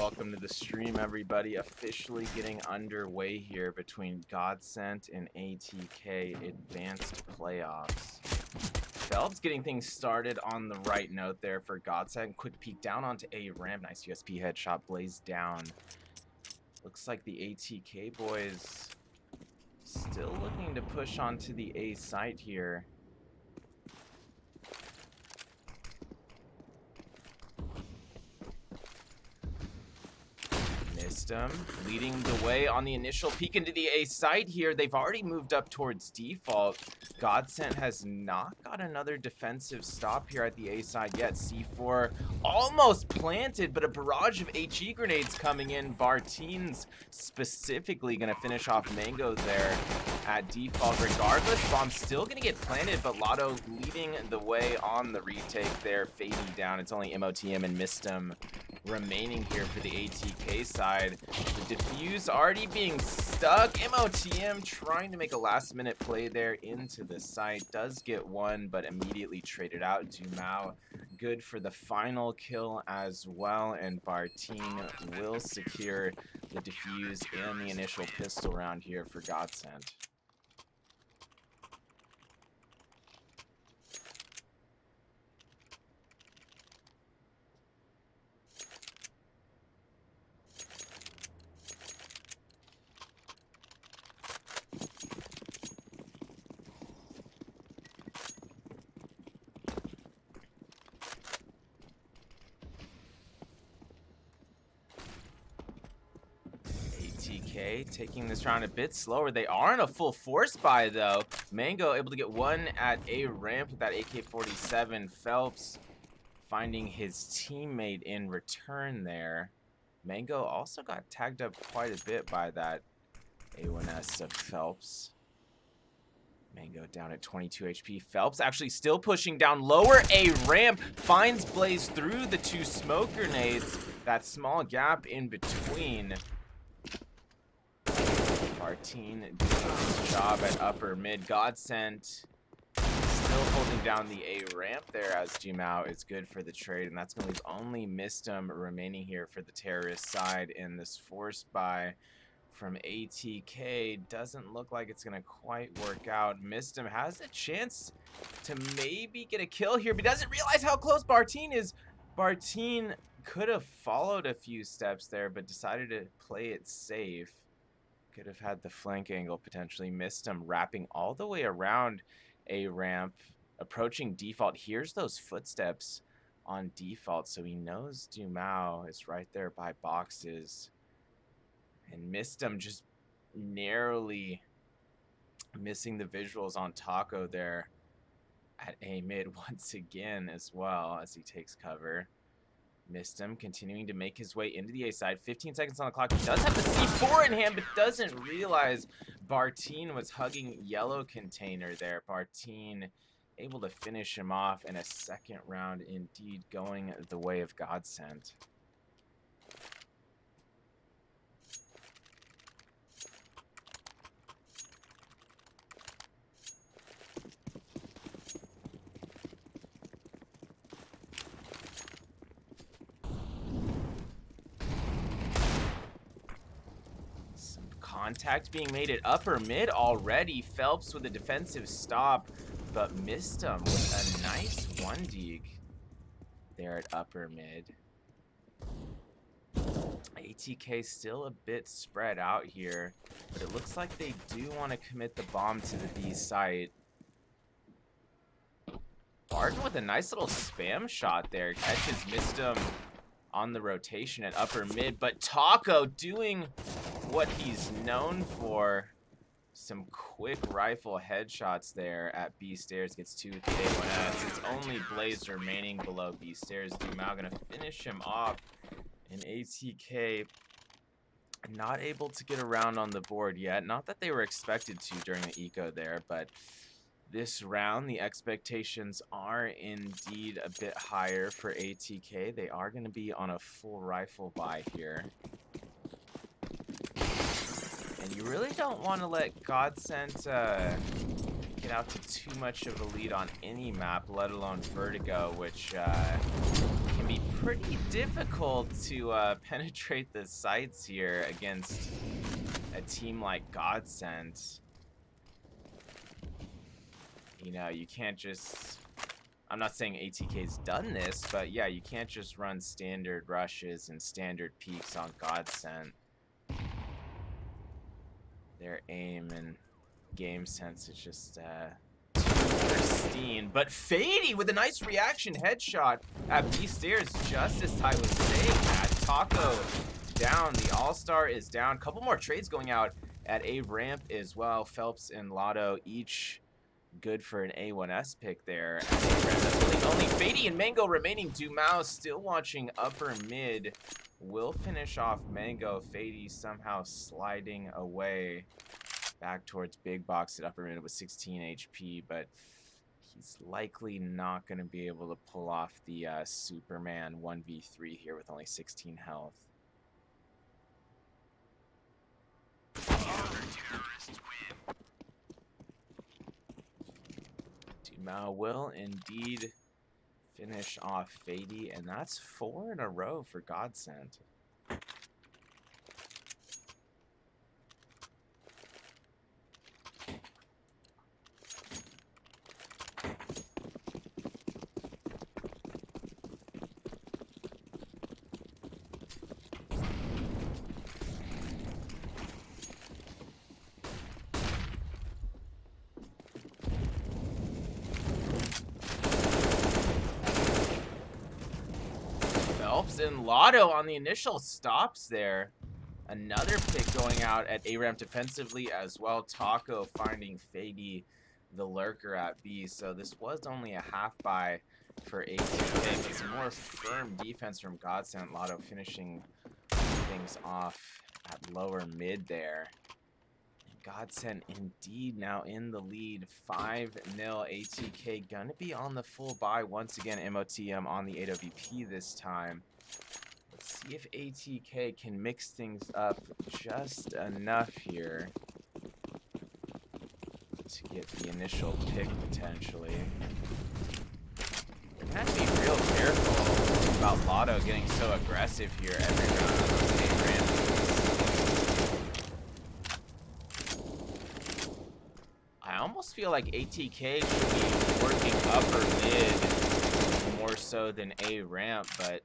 welcome to the stream, everybody. Officially getting underway here between GODSENT and ATK Advanced Playoffs. Phelps getting things started on the right note there for GODSENT. Quick peek down onto A ramp. Nice USP headshot, blaze down. Looks like the ATK boys still looking to push onto the A site here. Leading the way on the initial peek into the A site here. They've already moved up towards default. GODSENT has not got another defensive stop here at the A side yet. C4 almost planted, but a barrage of HE grenades coming in. Barteen's specifically going to finish off Mango there at default. Regardless, bomb's still going to get planted, but Lotto leading the way on the retake there, fading down. It's only MOTM and Mistem remaining here for the ATK side. The defuse already being stuck. MOTM trying to make a last minute play there into the site. Does get one, but immediately traded out. Dumao good for the final kill as well, and Barteen will secure the defuse and the initial pistol round here for GODSENT. ATK taking this round a bit slower. They are in a full force buy though. Mango able to get one at A ramp with that AK-47. Phelps finding his teammate in return there. Mango also got tagged up quite a bit by that A1S of Phelps. Mango down at 22 HP. Phelps actually still pushing down lower A ramp. Finds Blaze through the two smoke grenades. That small gap in between. Barteen doing his job at upper mid. GODSENT still holding down the A ramp there as Dumao is good for the trade, and that's going to leave only Mistem remaining here for the terrorist side in this force buy from ATK. Doesn't look like it's going to quite work out. Mistem has a chance to maybe get a kill here, but doesn't realize how close Barteen is. Barteen could have followed a few steps there, but decided to play it safe. Could have had the flank angle potentially. Mistem wrapping all the way around A ramp, approaching default. Hears those footsteps on default, so he knows Dumao is right there by boxes. And Mistem just narrowly missing the visuals on Taco there at A mid once again as well as he takes cover. Mistem continuing to make his way into the A side. 15 seconds on the clock. He does have the C4 in hand, but doesn't realize Barteen was hugging yellow container there. Barteen able to finish him off in a second round, indeed going the way of GODSENT. Contact being made at upper mid already. Phelps with a defensive stop, but Mistem with a nice 1-dig there at upper mid. ATK still a bit spread out here, but it looks like they do want to commit the bomb to the B site. Barton with a nice little spam shot there. Catches Mistem on the rotation at upper mid, but Taco doing what he's known for. Some quick rifle headshots there at B stairs. Gets two with the A1S. It's only Blaze remaining below B stairs. Dumao gonna finish him off. And ATK not able to get around on the board yet. Not that they were expected to during the eco there, but this round the expectations are indeed a bit higher for ATK. They are going to be on a full rifle buy here. And you really don't want to let GODSENT get out to too much of a lead on any map, let alone Vertigo, which can be pretty difficult to penetrate the sights here against a team like GODSENT. You know, you can't just... I'm not saying ATK's done this, but yeah, you can't just run standard rushes and standard peeks on GODSENT. Their aim and game sense is just pristine. But Fady with a nice reaction headshot at B stairs, just as I was saying that. Taco down, the All-Star is down. Couple more trades going out at A ramp as well. Phelps and Lotto each good for an A1S pick there. That's really only Fady and Mango remaining. Dumao still watching upper mid. Will finish off Mango. Fady somehow sliding away back towards big box at upper mid with 16 HP, but he's likely not going to be able to pull off the Superman 1v3 here with only 16 health. Dumao will indeed finish off Fady, and that's 4 in a row for GODSENT. Phelps and Lotto on the initial stops there. Another pick going out at A ramp defensively as well. Taco finding Fady the lurker at B. So this was only a half buy for ATK, but some more firm defense from GODSENT. Lotto finishing things off at lower mid there. GODSENT indeed now in the lead, 5-0. ATK gonna be on the full buy once again. MOTM on the AWP this time. Let's see if ATK can mix things up just enough here to get the initial pick potentially. We're gonna have to be real careful about Lotto getting so aggressive here every round on those A ramps. I almost feel like ATK should be working upper mid more so than A ramp, but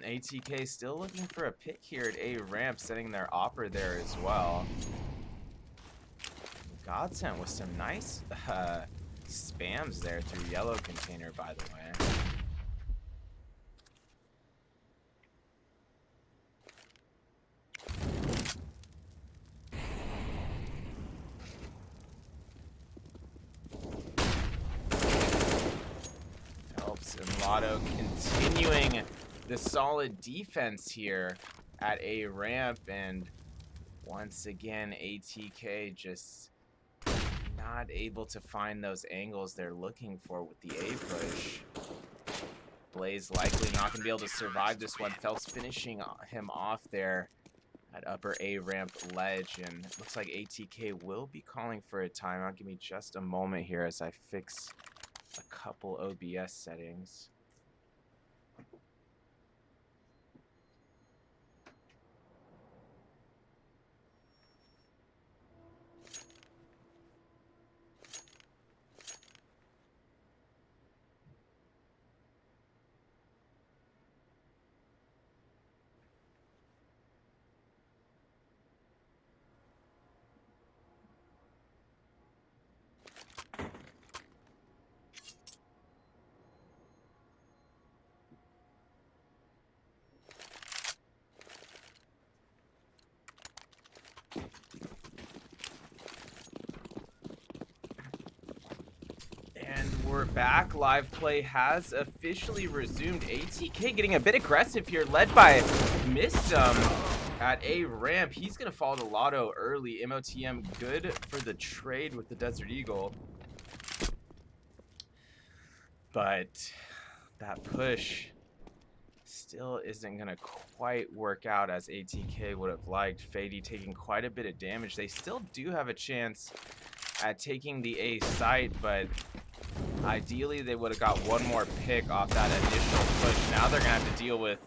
ATK still looking for a pick here at A ramp, setting their opper there as well. GODSENT with some nice spams there through yellow container, by the way. And Lotto continuing the solid defense here at A ramp, and once again ATK just not able to find those angles they're looking for with the A push. Blaze likely not gonna be able to survive this one. Phelps finishing him off there at upper A ramp ledge, and it looks like ATK will be calling for a timeout. Give me just a moment here as I fix a couple OBS settings. We're back. Live play has officially resumed. ATK getting a bit aggressive here, led by Mistum at A ramp. He's gonna fall to Lotto early. MOTM good for the trade with the Desert Eagle, but that push still isn't gonna quite work out as ATK would have liked. Fady taking quite a bit of damage. They still do have a chance at taking the A site, but Ideally, they would have got one more pick off that initial push. Now they're going to have to deal with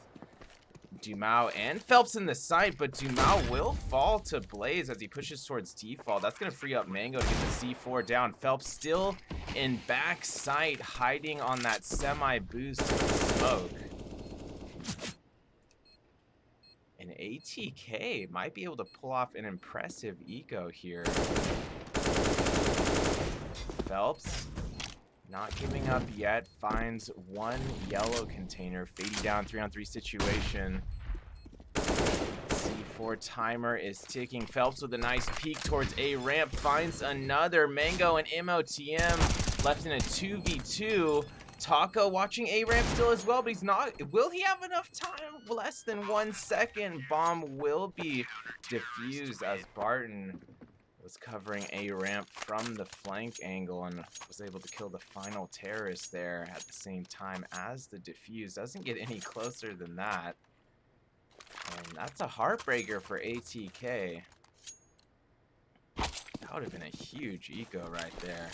Dumao and Phelps in the site, but Dumao will fall to Blaze as he pushes towards default. That's going to free up Mango to get the C4 down. Phelps still in back sight, hiding on that semi-boost smoke. And ATK might be able to pull off an impressive eco here. Phelps not giving up yet, finds one yellow container, fading down 3-on-3 situation. C4 timer is ticking. Phelps with a nice peek towards A ramp, finds another. Mango and MOTM left in a 2v2. Taco watching A ramp still as well, but he's not. Will he have enough time? Less than 1 second. Bomb will be defused as Barton was covering A ramp from the flank angle and was able to kill the final terrorist there at the same time as the defuse. Doesn't get any closer than that. And that's a heartbreaker for ATK. That would have been a huge eco right there.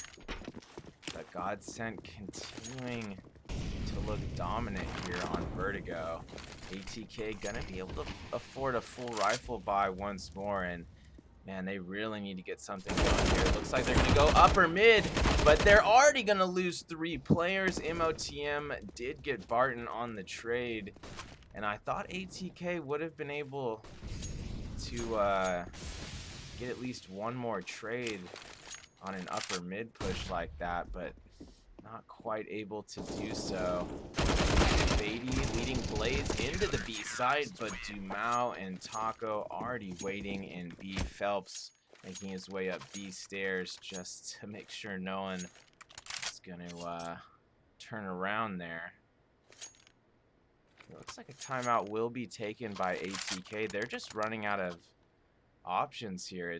But GODSENT continuing to look dominant here on Vertigo. ATK gonna be able to afford a full rifle buy once more, and man, they really need to get something going here. It looks like they're gonna go upper mid, but they're already gonna lose 3 players. MOTM did get Barton on the trade, and I thought ATK would have been able to get at least one more trade on an upper mid push like that, but not quite able to do so. Fady leading Blaze into the B side, but Dumao and Taco already waiting in B. Phelps making his way up B stairs just to make sure no one is going to turn around there. It looks like a timeout will be taken by ATK. They're just running out of options here.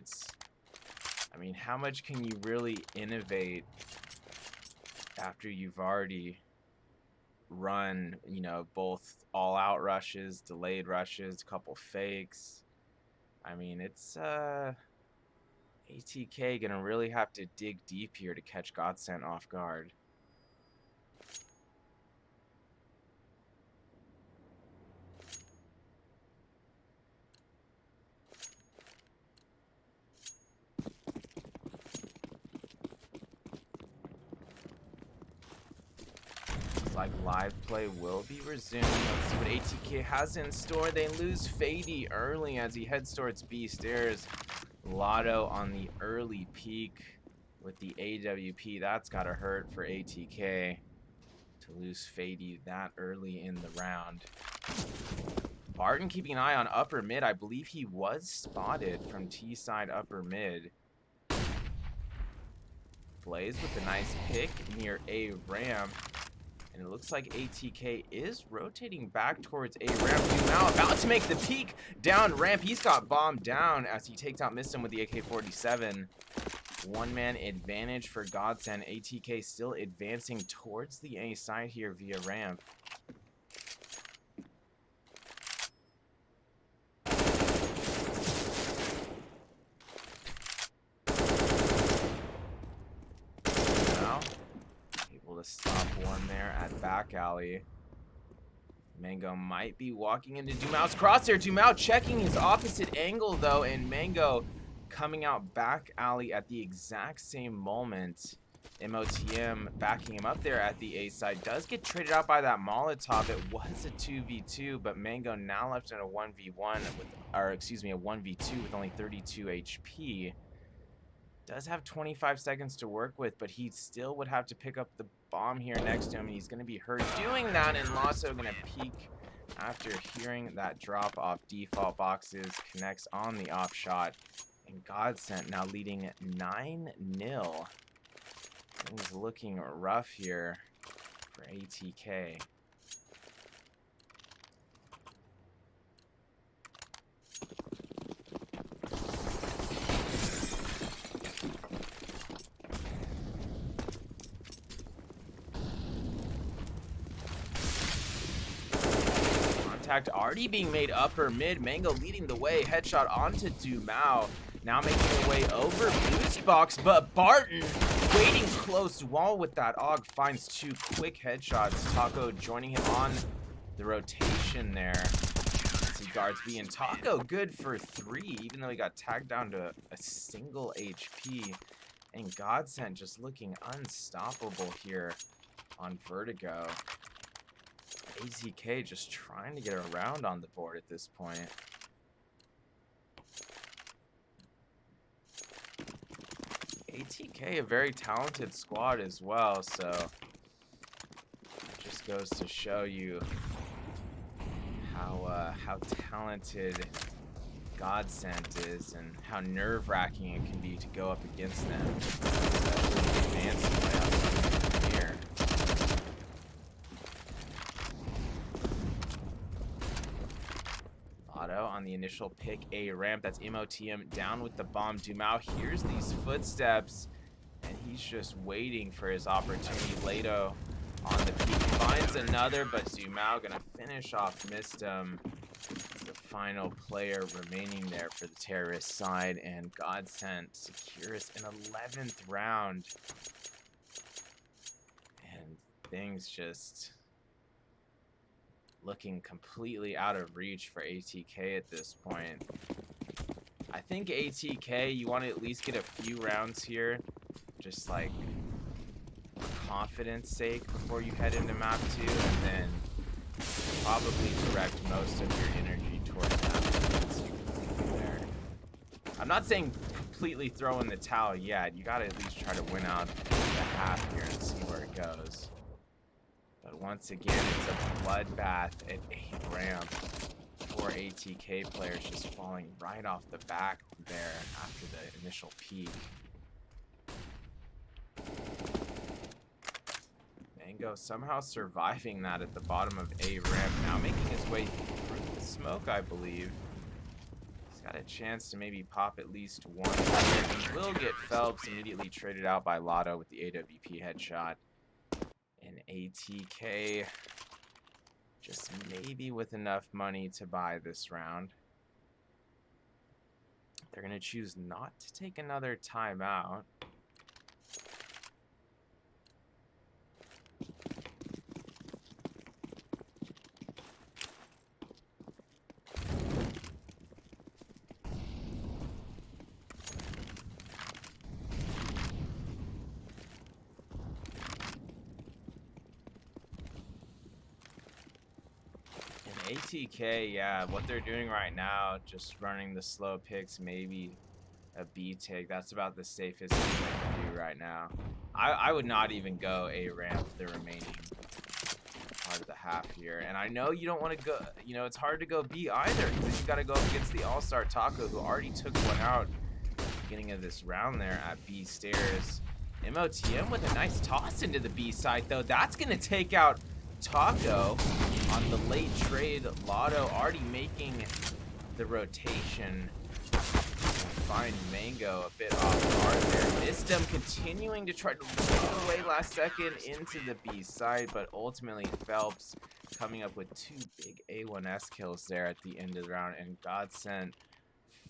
I mean, how much can you really innovate after you've already run, you know, both all-out rushes, delayed rushes, a couple fakes? I mean, it's ATK gonna really have to dig deep here to catch GODSENT off guard. Like live play will be resumed. Let's see what ATK has in store. They lose Fady early as he heads towards B stairs. Lotto on the early peak with the AWP. That's gotta hurt for ATK to lose Fady that early in the round. Barton keeping an eye on upper mid. I believe he was spotted from T side upper mid. Blaze with a nice pick near A ramp. And it looks like ATK is rotating back towards A ramp. Now about to make the peek down ramp. He's got bombed down as he takes out Mistum with the AK-47. One-man advantage for GODSENT. ATK still advancing towards the A side here via ramp. To stop one there at back alley. Mango might be walking into Dumao's crosshair. Dumao checking his opposite angle though, and Mango coming out back alley at the exact same moment. MOTM backing him up there at the A side. Does get traded out by that Molotov. It was a 2v2, but Mango now left in a 1v1 with, or excuse me, a 1v2 with only 32 HP. Does have 25 seconds to work with, but he still would have to pick up the bomb here next to him, and he's going to be hurt doing that, and Lasso going to peek after hearing that drop off default boxes, connects on the off shot, and GODSENT now leading 9-0. Things looking rough here for ATK. Already being made upper mid. Mango leading the way. Headshot onto Dumao. Now making their way over boost box, but Barton waiting close wall with that AUG finds 2 quick headshots. Taco joining him on the rotation there. He guards B, and Taco good for 3, even though he got tagged down to a single HP. And GODSENT just looking unstoppable here on Vertigo. ATK just trying to get around on the board at this point. ATK, a very talented squad as well, so it just goes to show you how talented GODSENT is and how nerve-wracking it can be to go up against them, especially in advanced playoffs here. Auto on the initial pick A ramp. That's MOTM down with the bomb. Dumao hears these footsteps, and he's just waiting for his opportunity. Lato on the peak finds another, but Dumao gonna finish off Mistum. It's the final player remaining there for the terrorist side, and GODSENT secures an 11th round. And things just looking completely out of reach for ATK at this point. I think ATK, you want to at least get a few rounds here, just like confidence sake before you head into map 2, and then probably direct most of your energy towards map 2 there. I'm not saying completely throw in the towel yet. You gotta at least try to win out the half here and see where it goes. But once again, it's a bloodbath at A ramp. 4 ATK players just falling right off the back there after the initial peak. Mango somehow surviving that at the bottom of A ramp, now making his way through the smoke, I believe. He's got a chance to maybe pop at least one. He will get Phelps immediately traded out by Lotto with the AWP headshot. And ATK just maybe with enough money to buy this round. They're going to choose not to take another timeout. ATK, yeah, what they're doing right now, just running the slow picks, maybe a B take. That's about the safest thing they can do right now. I would not even go A ramp the remaining part of the half here. And I know you don't want to go, you know, it's hard to go B either, because you got to go up against the all-star Taco, who already took one out at the beginning of this round there at B stairs. MOTM with a nice toss into the B side, though. That's going to take out Taco on the late trade. Lotto already making the rotation. Find Mango a bit off guard there. Mistum continuing to try to lead away last second into the B side, but ultimately Phelps coming up with 2 big A1S kills there at the end of the round, and GODSENT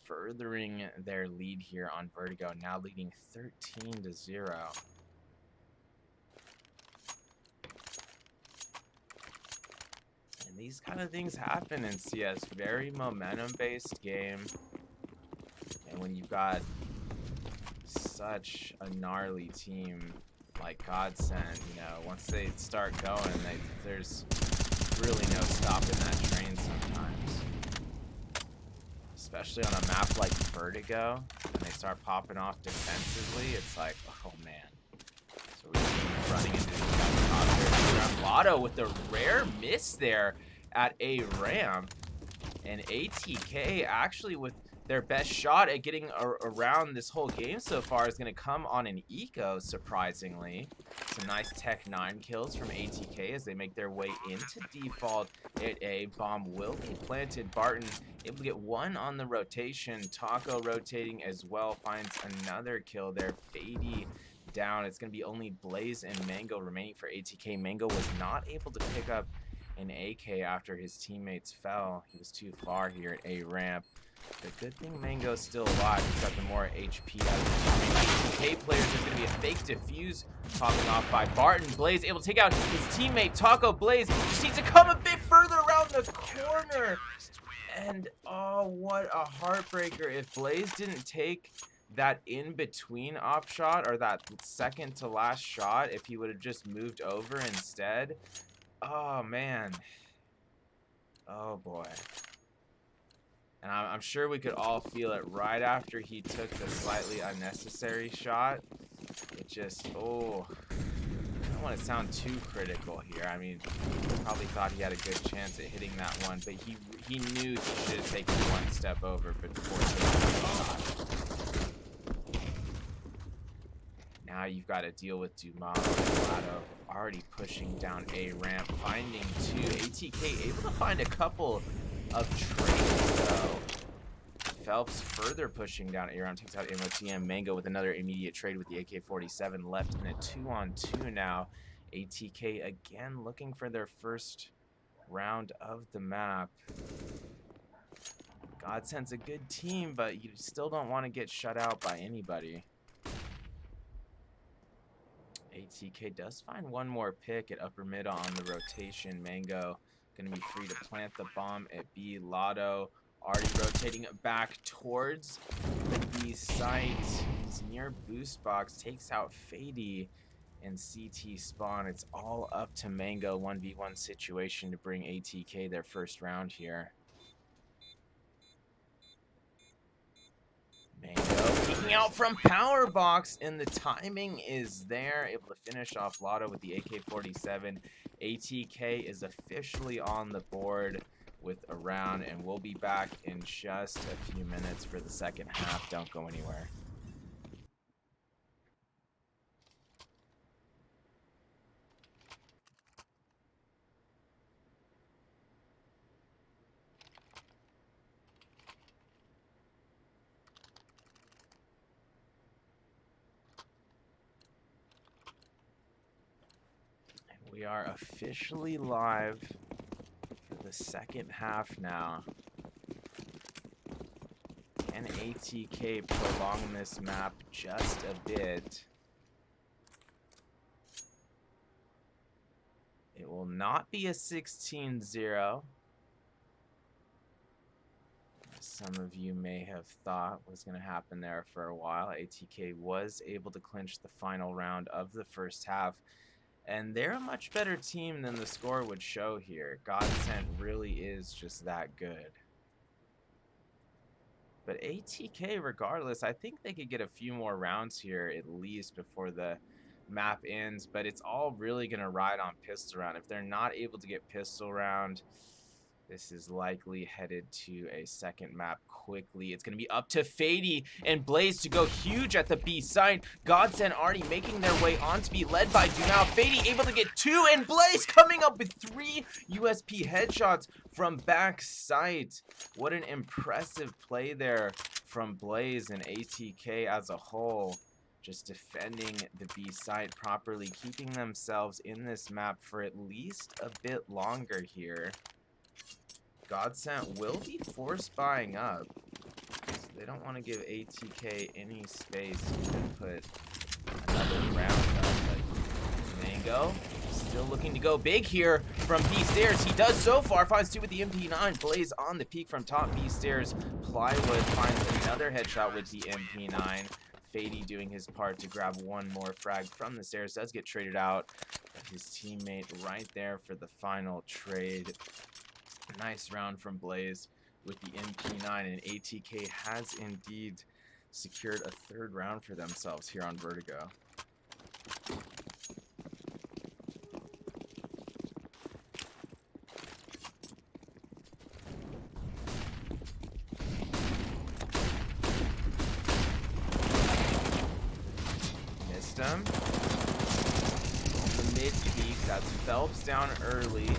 furthering their lead here on Vertigo, now leading 13-0. And these kind of things happen in CS. Very momentum-based game. And when you've got such a gnarly team like GODSENT, you know, once they start going, there's really no stopping that train sometimes. Especially on a map like Vertigo, when they start popping off defensively, it's like, oh man. So we're just running into the Lotto with a rare miss there at A ramp, and ATK actually with their best shot at getting around this whole game so far is going to come on an eco, surprisingly. Some nice Tech 9 kills from ATK as they make their way into default at A. Bomb will be planted. Barton able to get one on the rotation. Taco rotating as well, finds another kill there. Fady down. It's going to be only Blaze and Mango remaining for ATK. Mango was not able to pick up an AK after his teammates fell. He was too far here at A ramp. The good thing Mango's still alive. He's got the more HP out of the teammate. ATK players, there's going to be a fake defuse popping off by Barton. Blaze able to take out his teammate, Taco. Blaze just needs to come a bit further around the corner. And, oh, what a heartbreaker. If Blaze didn't take that in-between op shot, or that second to last shot, if he would have just moved over instead, oh, man. Oh, boy. And I'm sure we could all feel it right after he took the slightly unnecessary shot. It just, oh, I don't want to sound too critical here. I mean, probably thought he had a good chance at hitting that one, but he knew he should have taken one step over before taking the shot. Now you've got to deal with Dumas and Lado already pushing down A ramp, finding two. ATK able to find a couple of trades though. Phelps further pushing down A ramp, takes out MOTM. Mango with another immediate trade with the AK-47, left in a 2-on-2 now. ATK again looking for their first round of the map. GODSENT's a good team, but you still don't want to get shut out by anybody. ATK does find one more pick at upper mid on the rotation. Mango going to be free to plant the bomb at B. Lotto already rotating back towards the B site. He's near boost box, takes out Fady and CT spawn. It's all up to Mango 1v1 situation to bring ATK their first round here. Mango peeking out from power box, and the timing is there. Able to finish off Lotto with the AK-47. ATK is officially on the board with a round, and we'll be back in just a few minutes for the second half. Don't go anywhere. We are officially live for the second half now. Can ATK prolong this map just a bit? It will not be a 16-0. Some of you may have thought was going to happen there for a while. ATK was able to clinch the final round of the first half. And they're a much better team than the score would show here. GODSENT really is just that good. But ATK, regardless, I think they could get a few more rounds here at least before the map ends. But it's all really going to ride on pistol round. If they're not able to get pistol round, this is likely headed to a second map quickly. It's going to be up to Fady and Blaze to go huge at the B side. GODSENT already making their way on to be led by Dumas. Fady able to get two, and Blaze coming up with 3 USP headshots from back sight. What an impressive play there from Blaze and ATK as a whole. Just defending the B side properly, keeping themselves in this map for at least a bit longer here. GODSENT will be force buying up, so they don't want to give ATK any space to put another round up. But Mango still looking to go big here from B stairs. He does so far, finds 2 with the MP9. Blaze on the peak from top B stairs. Plywood finds another headshot with the MP9. Fady doing his part to grab one more frag from the stairs. Does get traded out. His teammate right there for the final trade. Nice round from Blaze with the MP9, and ATK has indeed secured a 3rd round for themselves here on Vertigo. Missed him. On the mid peak, that's Phelps down early.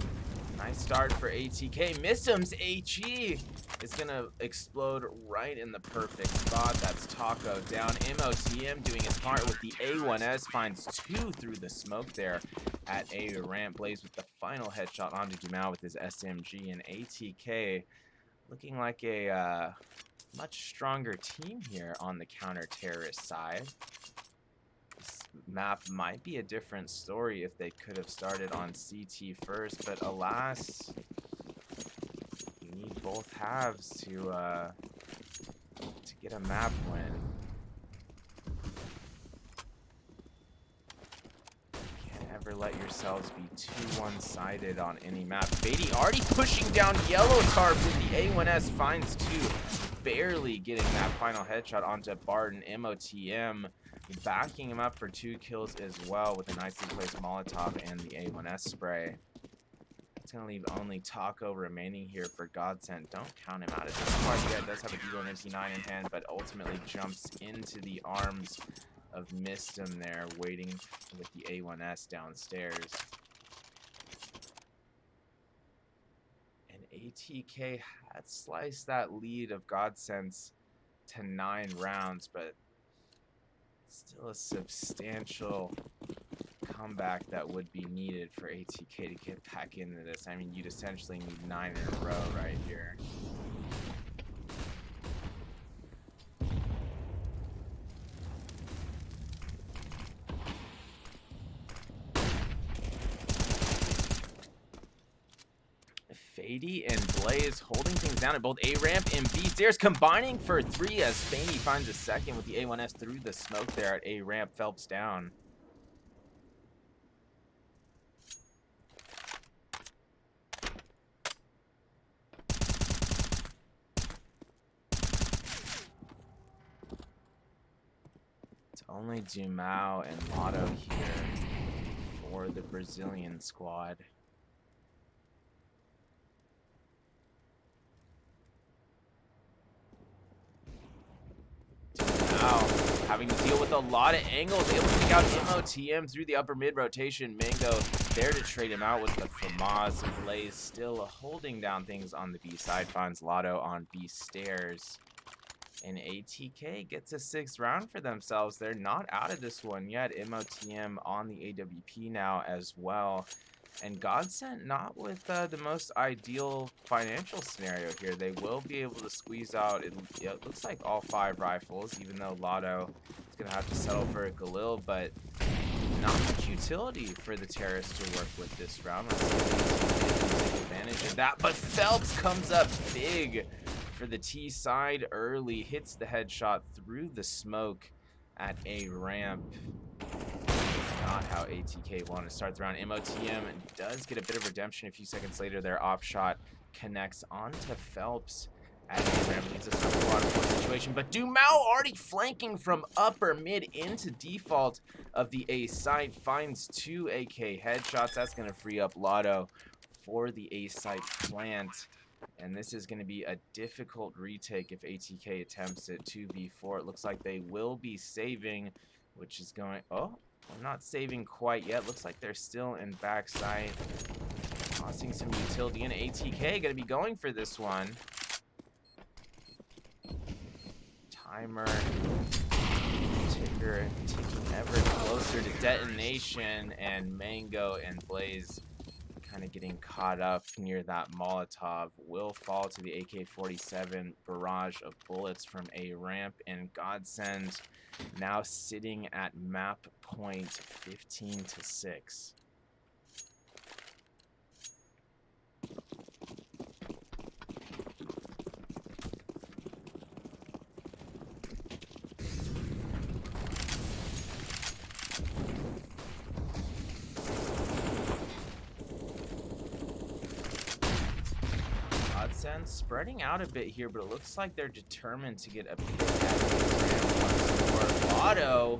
Nice start for ATK. Mistum's HE is gonna explode right in the perfect spot. That's Taco down. MOTM doing his part with the A1S. Finds 2 through the smoke there at A ramp. Blaze with the final headshot onto Jamal with his SMG. And ATK looking like a much stronger team here on the counter-terrorist side. This map might be a different story if they could have started on CT first, but alas, you need both halves to get a map win. Can't ever let yourselves be too one-sided on any map. Beatty already pushing down Yellow Tarp with the A1S, finds 2, barely getting that final headshot onto Barton. MOTM backing him up for 2 kills as well with a nicely placed Molotov and the A1S spray. It's going to leave only Taco remaining here for GODSENT. Don't count him out at this point yet. Does have a Deagle and MP9 in hand, but ultimately jumps into the arms of Mistum there, waiting with the A1S downstairs. And ATK had sliced that lead of GODSENT's to 9 rounds, but still a substantial comeback that would be needed for ATK to get back into this. I mean, you'd essentially need 9 in a row right here. Fady and Blaze holding things down at both A ramp and B stairs, combining for 3 as Fady finds a second with the A1S through the smoke there at A ramp. Phelps down. It's only Dumao and Lotto here for the Brazilian squad. Having to deal with a lot of angles, able to take out MOTM through the upper mid rotation. Mango there to trade him out with the FAMAS. Blaze still holding down things on the B side, finds Lotto on B stairs. And ATK gets a 6th round for themselves. They're not out of this one yet. MOTM on the AWP now as well. And GODSENT not with the most ideal financial scenario here. They will be able to squeeze out, it looks like all 5 rifles, even though Lotto is going to have to settle for a Galil, but not much utility for the terrorists to work with this round. Let's see if they can take advantage of that. But Phelps comes up big for the T side early, hits the headshot through the smoke at A ramp. Not how ATK wanted to start the round. MOTM does get a bit of redemption a few seconds later. Their op shot connects onto Phelps at A ramp, leads us to a 4-on-4 situation. But Dumao already flanking from upper mid into default of the A site, finds 2 AK headshots. That's going to free up Lotto for the A site plant. And this is going to be a difficult retake if ATK attempts it 2v4. It looks like they will be saving, which is going... Oh, I'm not saving quite yet. Looks like they're still in backside. Tossing some utility in. ATK going to be going for this one. Timer. Ticker ticking ever closer to detonation. And Mango and Blaze kind of getting caught up near that Molotov. Will fall to the AK-47 barrage of bullets from A ramp. And GODSENT now sitting at map point 15-6. GODSENT spreading out a bit here, but it looks like they're determined to get a bit of Lotto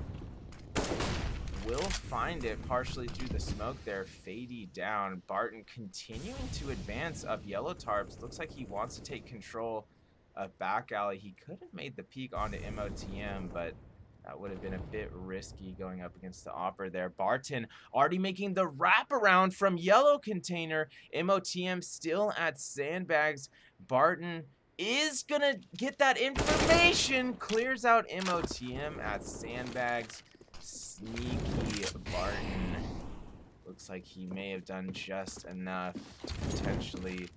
will find it partially through the smoke there. Fady down. Barton continuing to advance up Yellow Tarps. Looks like he wants to take control of back alley. He could have made the peek onto MOTM, but That would have been a bit risky going up against the Opera there. Barton already making the wraparound from yellow container. MOTM still at sandbags. Barton is gonna get that information. Clears out MOTM at sandbags. Sneaky Barton. Looks like he may have done just enough to potentially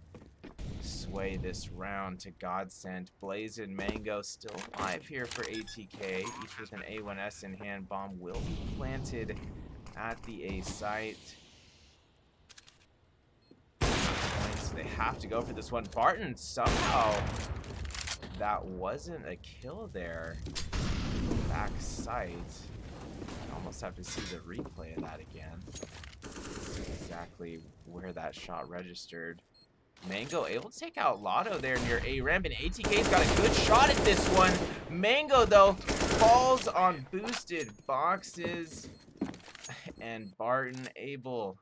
sway this round to GODSENT. Blaze and Mango still alive here for ATK, each with an A1S in hand. Bomb will be planted at the A site. So they have to go for this one. Barton somehow, that wasn't a kill there. Back site. Almost have to see the replay of that again. Exactly where that shot registered. Mango able to take out Lotto there near A ramp, and ATK's got a good shot at this one. Mango, though, falls on boosted boxes, and Barton able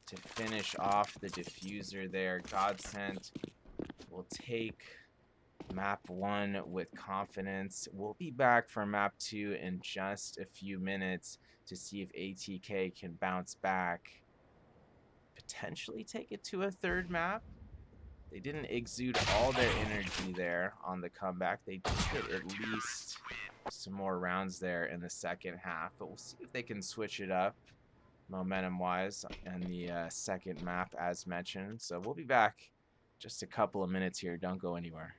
to finish off the diffuser there. GODSENT will take map 1 with confidence. We'll be back for map 2 in just a few minutes to see if ATK can bounce back, potentially take it to a third map. They didn't exude all their energy there on the comeback. They did get at least some more rounds there in the second half, but we'll see if they can switch it up momentum-wise in the second map as mentioned. So we'll be back just a couple of minutes here. Don't go anywhere.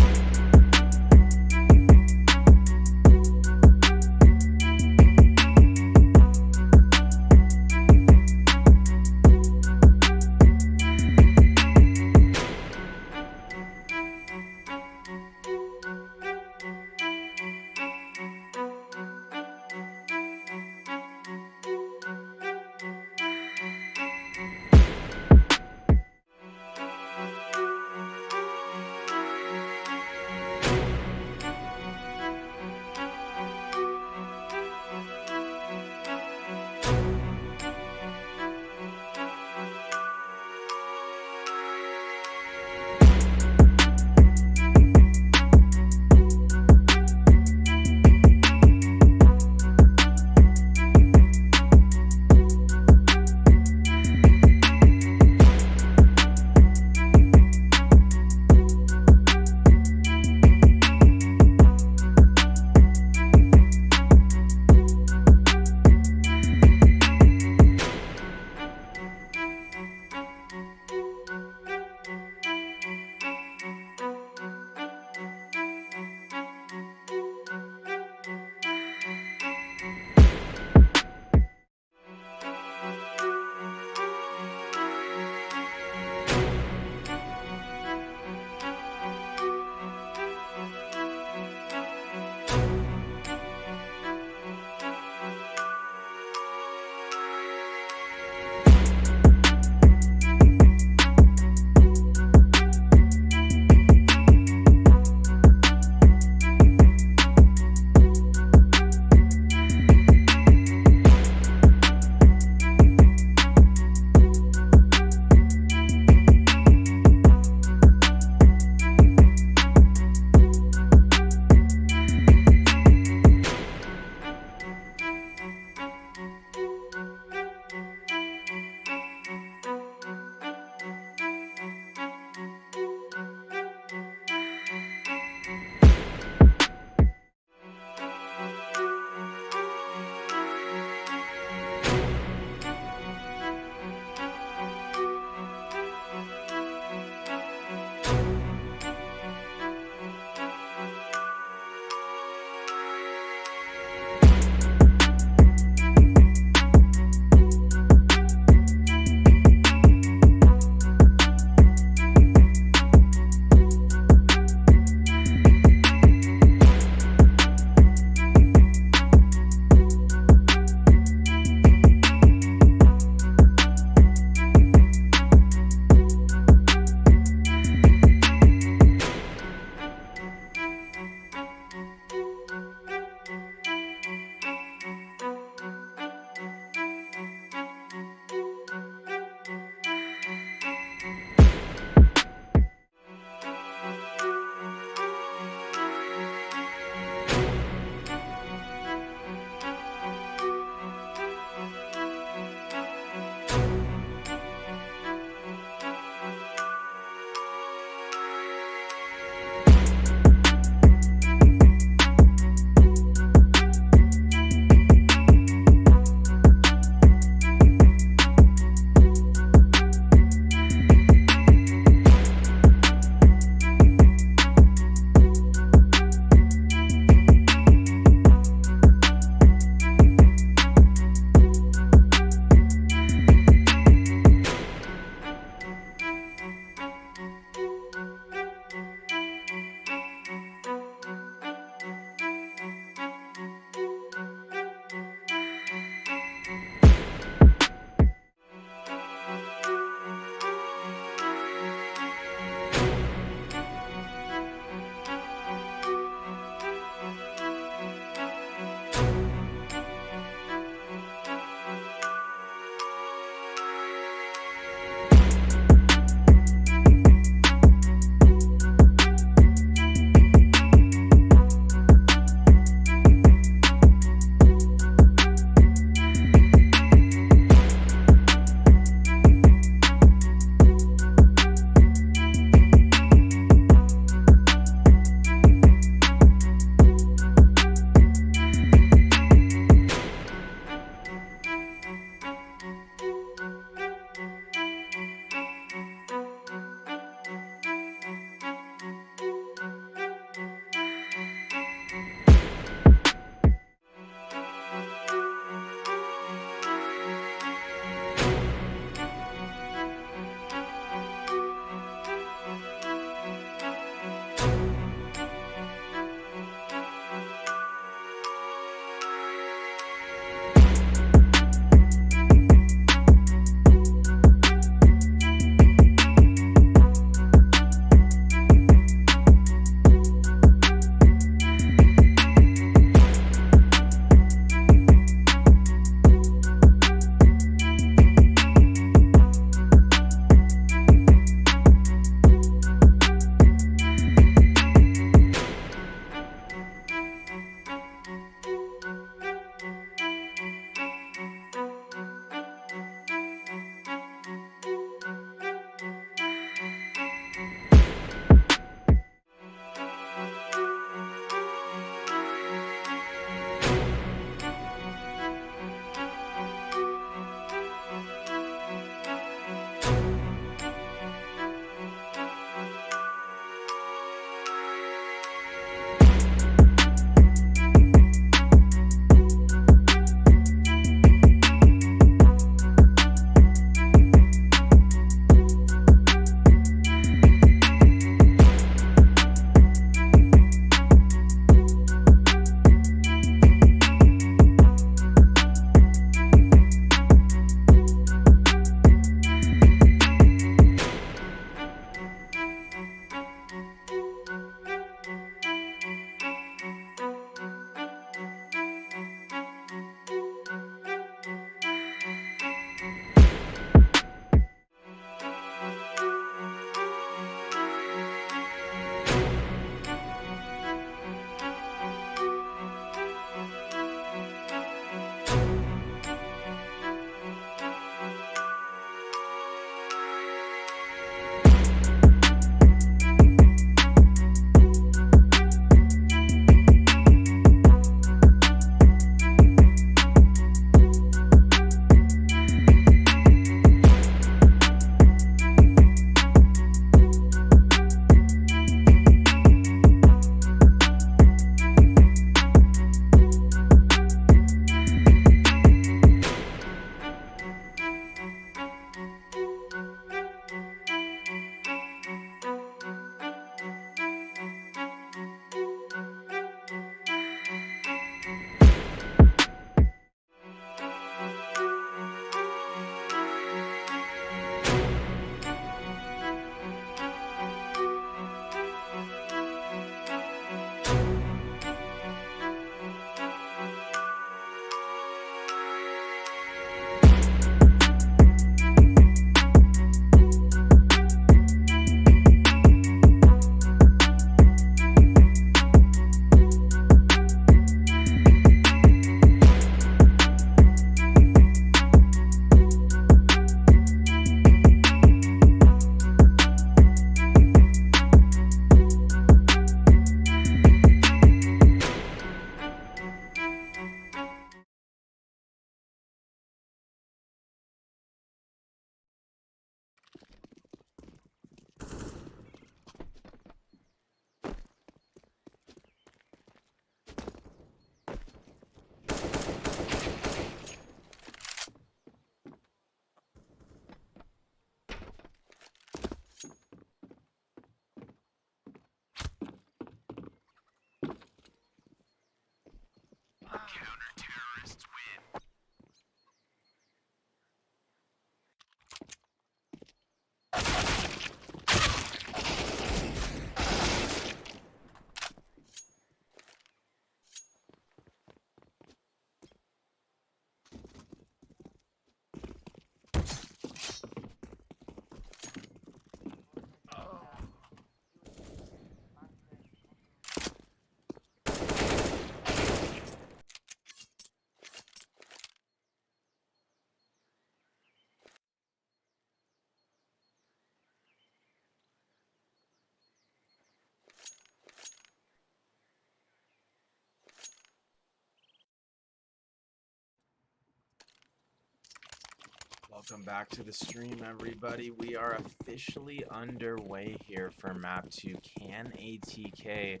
Welcome back to the stream, everybody. We are officially underway here for map 2. Can ATK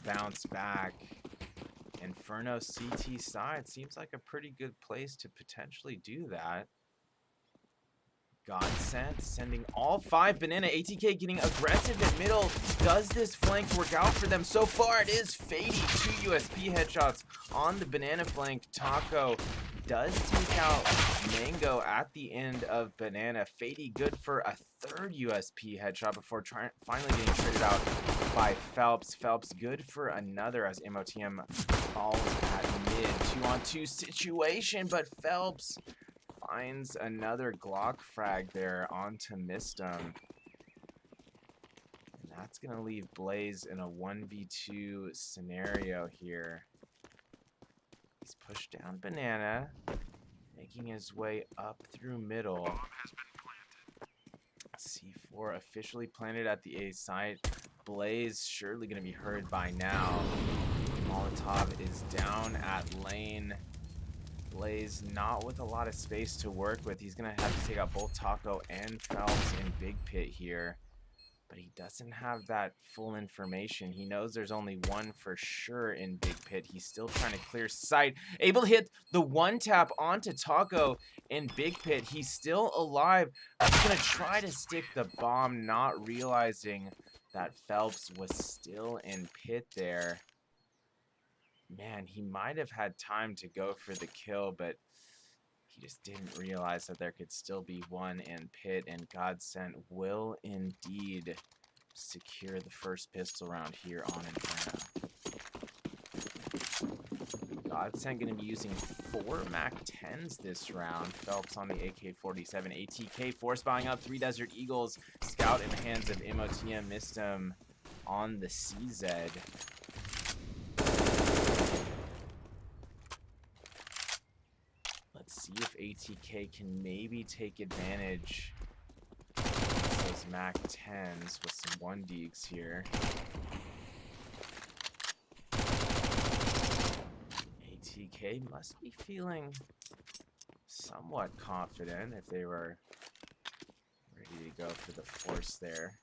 bounce back? Inferno CT side seems like a pretty good place to potentially do that. GODSENT sending all 5. Banana ATK getting aggressive in middle. Does this flank work out for them? So far it is. Fady, 2 USP headshots on the banana flank. Taco does take out Mango at the end of banana. Fady good for a 3rd USP headshot before finally getting traded out by Phelps. Phelps good for another as MOTM falls at mid. 2-on-2 situation, but Phelps finds another Glock frag there onto Mistum. And that's going to leave Blaze in a 1v2 scenario here. He's pushed down banana, making his way up through middle. C4 officially planted at the A site. Blaze surely going to be heard by now. Molotov is down at lane. Blaze not with a lot of space to work with. He's going to have to take out both Taco and Phelps in Big Pit here. But he doesn't have that full information. He knows there's only one for sure in Big Pit. He's still trying to clear sight. Able to hit the 1-tap onto Taco in Big Pit. He's still alive. He's going to try to stick the bomb, not realizing that Phelps was still in Pit there. Man, he might have had time to go for the kill, but he just didn't realize that there could still be one in Pit, and GODSENT will indeed secure the first pistol round here on Inferno. GODSENT going to be using 4 MAC-10s this round. Phelps on the AK-47. ATK force buying up 3 Desert Eagles. Scout in the hands of MOTM. Mistum on the CZ. See if ATK can maybe take advantage of those MAC-10s with some 1-deeks here. ATK must be feeling somewhat confident if they were ready to go for the force there.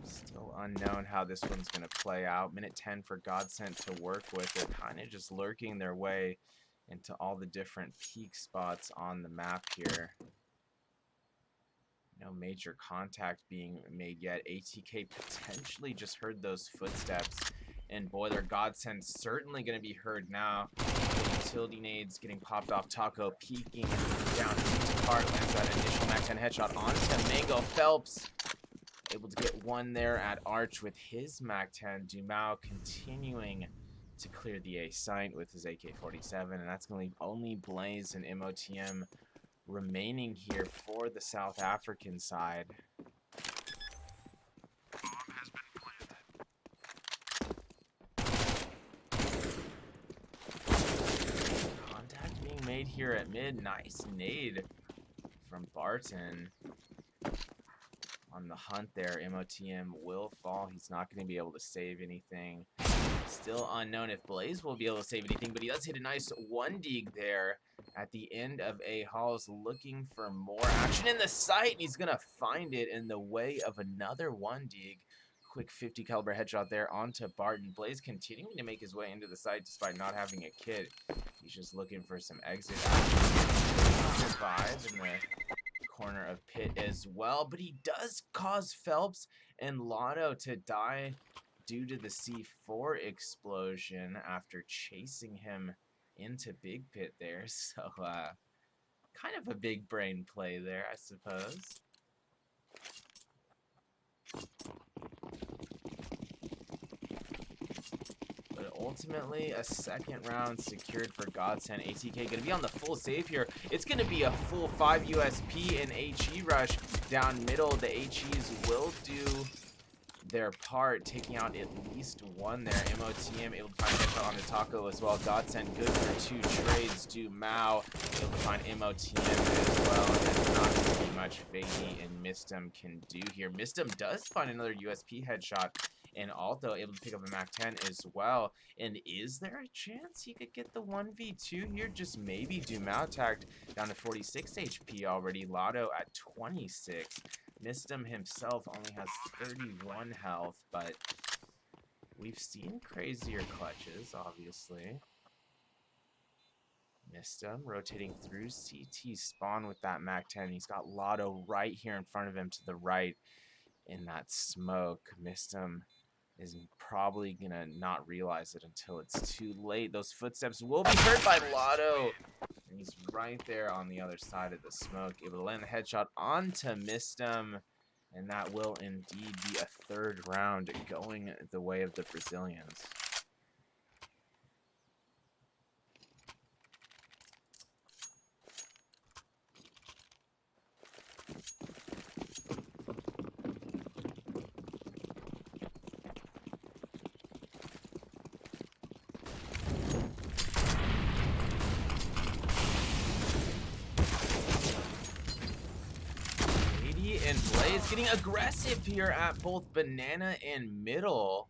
Still unknown how this one's going to play out. Minute 10 for GODSENT to work with. They're kind of just lurking their way into all the different peak spots on the map here. No major contact being made yet. ATK potentially just heard those footsteps. And boiler GODSENT certainly going to be heard now. The utility nades getting popped off. Taco peeking down into cart. Lands that initial MAC-10 headshot onto Mango. Phelps able to get one there at Arch with his MAC-10. Dumao continuing to clear the A site with his AK-47, and that's going to leave only Blaze and MOTM remaining here for the South African side. Contact being made here at mid. Nice nade from Barton. On the hunt there, MOTM will fall. He's not going to be able to save anything. Still unknown if Blaze will be able to save anything, but he does hit a nice 1-deeg there at the end of A Halls, looking for more action in the site, and he's going to find it in the way of another 1-deeg. Quick 50 caliber headshot there onto Barton. Blaze continuing to make his way into the site despite not having a kit. He's just looking for some exit action. Survive in the corner of Pit as well, but he does cause Phelps and Lotto to die due to the C4 explosion after chasing him into Big Pit there. So kind of a big brain play there, I suppose. But ultimately, a second round secured for GODSENT. ATK going to be on the full save here. It's going to be a full 5 USP and HE rush down middle. The HEs will do their part, taking out at least one there. MOTM able to find a headshot on the Taco as well. GODSENT good for 2 trades. Dumao able to find MOTM as well. And there's not going to be much Fady and Mistum can do here. Mistum does find another USP headshot And Alto able to pick up a MAC-10 as well. And is there a chance he could get the 1v2 here? Just maybe. Dumao tagged down to 46 HP already. Lotto at 26. Mistum himself only has 31 health, but we've seen crazier clutches, obviously. Mistum rotating through CT spawn with that MAC-10. He's got Lotto right here in front of him to the right in that smoke. Mistum is probably gonna not realize it until it's too late. Those footsteps will be heard by Lotto. And he's right there on the other side of the smoke, able to land the headshot onto Mistum. And that will indeed be a third round going the way of the Brazilians. And Blaze getting aggressive here at both Banana and Middle.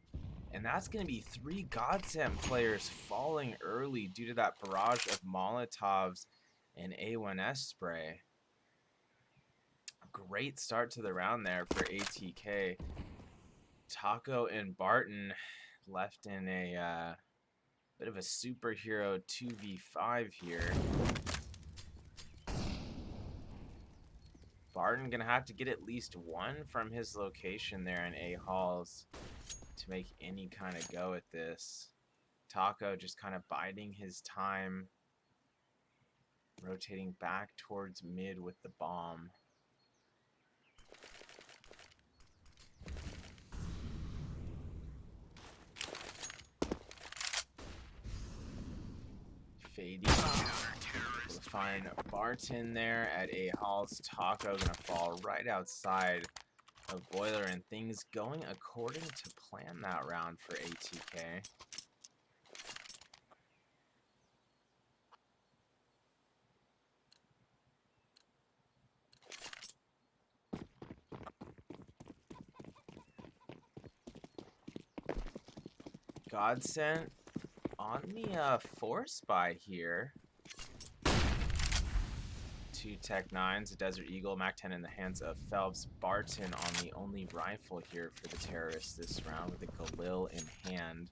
And that's going to be 3 Godsent players falling early due to that barrage of Molotovs and A1S spray. Great start to the round there for ATK. Taco and Barton left in a bit of a superhero 2v5 here. Barton gonna have to get at least one from his location there in A Halls to make any kind of go at this. Taco just kind of biding his time, rotating back towards mid with the bomb. Fading. Able to find Barton there at A Halls. Taco gonna fall right outside of Boiler, and things going according to plan that round for ATK. Godsent on the force buy here. 2 Tech 9s, a Desert Eagle, MAC-10 in the hands of Phelps. Barton on the only rifle here for the terrorists this round with a Galil in hand.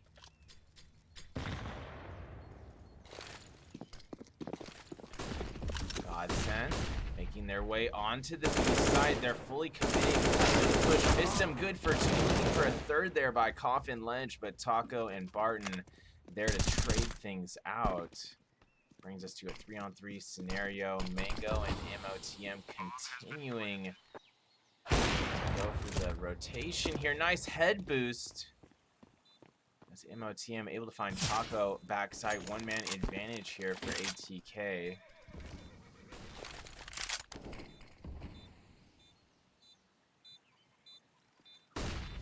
Godsent making their way onto the B side. They're fully committing to the push. Missed him good for 2, looking for a third there by Coffin Ledge, but Taco and Barton there to trade things out. Brings us to a 3-on-3 scenario. Mango and MOTM continuing to go for the rotation here. Nice head boost. As MOTM able to find Taco backside. One-man advantage here for ATK.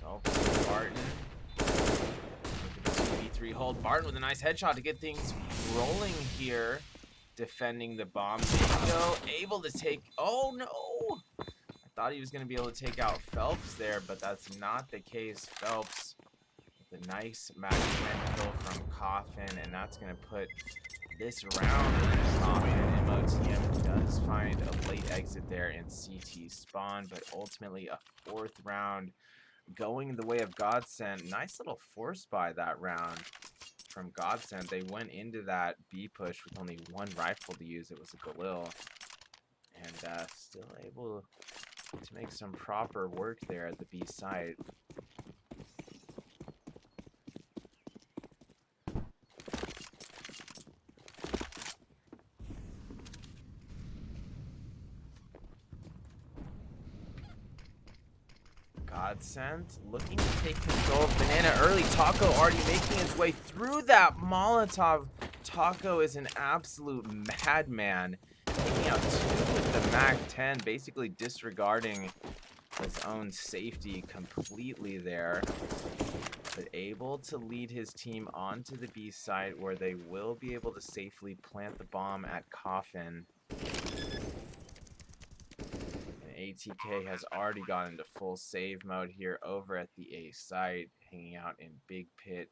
Phelps, Barton. Hold Barton with a nice headshot to get things rolling here, defending the bomb. Mango able to take, oh no, I thought he was going to be able to take out Phelps there, but that's not the case. Phelps with a nice MAC-10 kill from Coffin, and that's going to put this round in Coffin. MOTM does find a late exit there in CT spawn, but ultimately a 4th round going the way of Godsent. Nice little force buy that round from Godsent. They went into that B push with only 1 rifle to use. It was a Galil. And still able to make some proper work there at the B site. Godsent looking to take control of Banana early. Taco already making his way through that Molotov. Taco is an absolute madman. Taking out 2 with the MAC-10, basically disregarding his own safety completely there. But able to lead his team onto the B site where they will be able to safely plant the bomb at Coffin. ATK has already gone into full save mode here over at the A site. hanging out in Big Pit,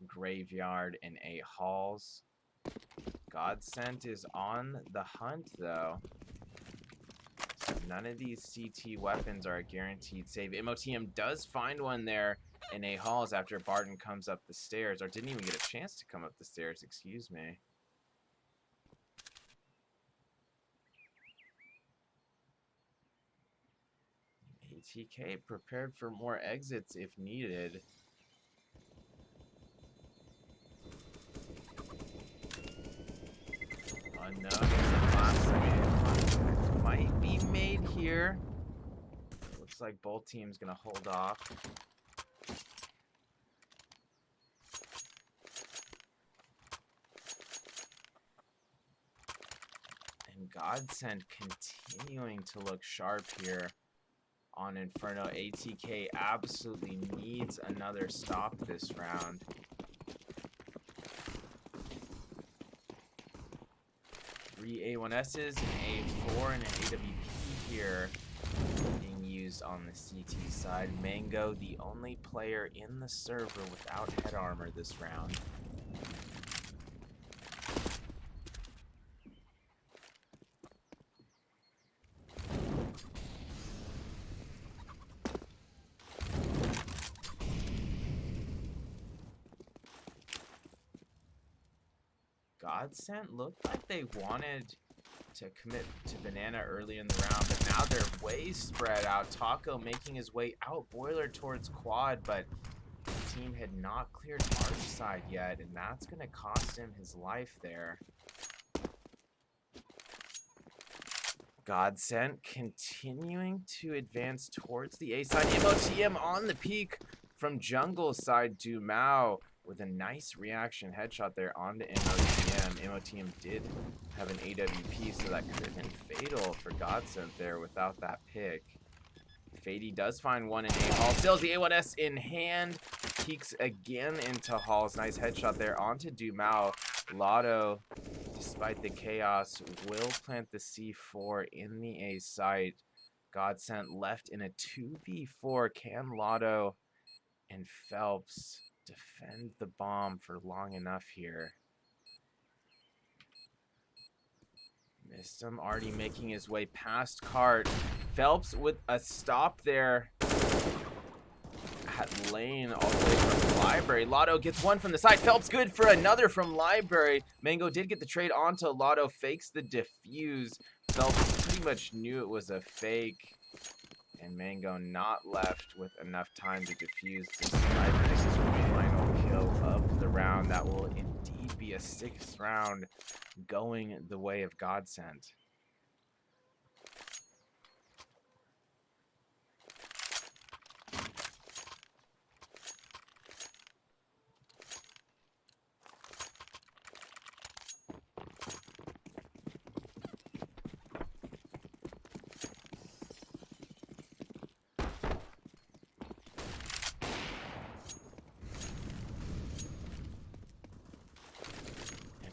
Graveyard, and A Halls. GODSENT is on the hunt, though. So none of these CT weapons are a guaranteed save. MOTM does find one there in A Halls after Barton comes up the stairs, or didn't even get a chance to come up the stairs, excuse me. ATK prepared for more exits if needed. Unknown might be made here. Looks like both teams gonna hold off. And GODSENT continuing to look sharp here on Inferno. ATK absolutely needs another stop this round. Three A1Ss, an A4, and an AWP here being used on the CT side. Mango, the only player in the server without head armor this round. GODSENT looked like they wanted to commit to Banana early in the round, but now they're way spread out. Taco making his way out Boiler towards Quad, but his team had not cleared Arch side yet, and that's going to cost him his life there. GODSENT continuing to advance towards the A side. MOTM on the peak from Jungle side. Dumao with a nice reaction headshot there onto MOTM. MOTM did have an AWP, so that could have been fatal for GODSENT there without that pick. Fady does find one in A Hall. Steals the A1S in hand. Peeks again into Halls. Nice headshot there onto Dumao. Lotto, despite the chaos, will plant the C4 in the A site. GODSENT left in a 2v4. Can Lotto and Phelps defend the bomb for long enough here? Missed him, already making his way past Cart. Phelps with a stop there at lane all the way from Library. Lotto gets one from the side. Phelps good for another from Library. Mango did get the trade onto Lotto. Fakes the defuse. Phelps pretty much knew it was a fake. And Mango not left with enough time to defuse despite the final kill of the round. That will indeed be a 6th round going the way of GODSENT.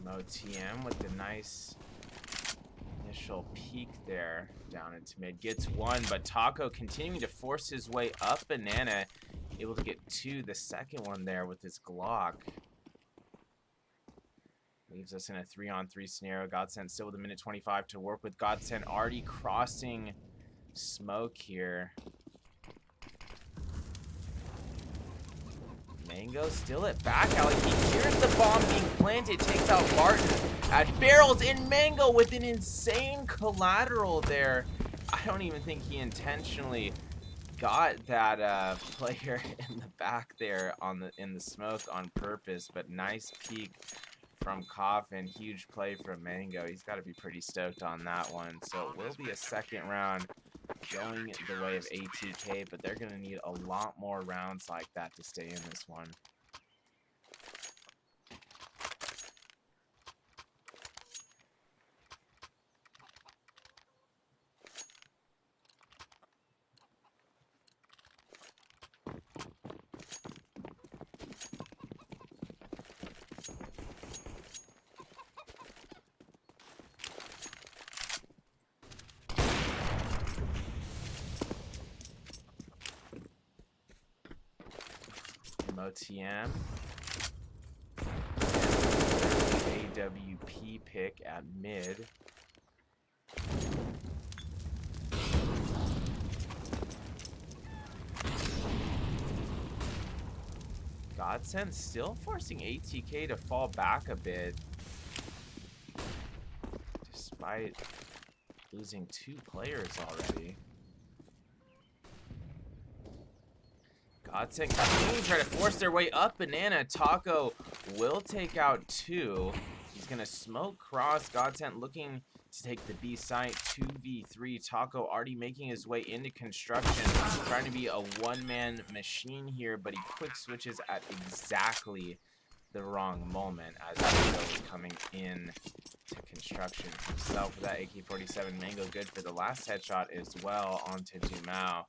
MOTM with the nice initial peek there down into mid. Gets one, but Taco continuing to force his way up Banana. Able to get two, the second one there with his Glock. Leaves us in a 3-on-3 scenario. GODSENT still with a minute 25 to work with. GODSENT already crossing smoke here. Mango still at back alley. He hears the bomb being planted, takes out Barton at barrels, and Mango with an insane collateral there. I don't even think he intentionally got that player in the back there in the smoke on purpose, but nice peek from Coffin. Huge play from Mango. He's got to be pretty stoked on that one. So it will be a 2nd round going the way of ATK, but they're going to need a lot more rounds like that to stay in this one. MOTM. AWP pick at mid. GODSENT still forcing ATK to fall back a bit, despite losing 2 players already. GODSENT continuing to try to force their way up. Banana Taco will take out 2. He's going to smoke cross. GODSENT looking to take the B site. 2v3. Taco already making his way into construction. Trying to be a one-man machine here, but he quick switches at exactly the wrong moment as Mango is coming in to construction himself with that AK-47. Mango good for the last headshot as well onto Dumao.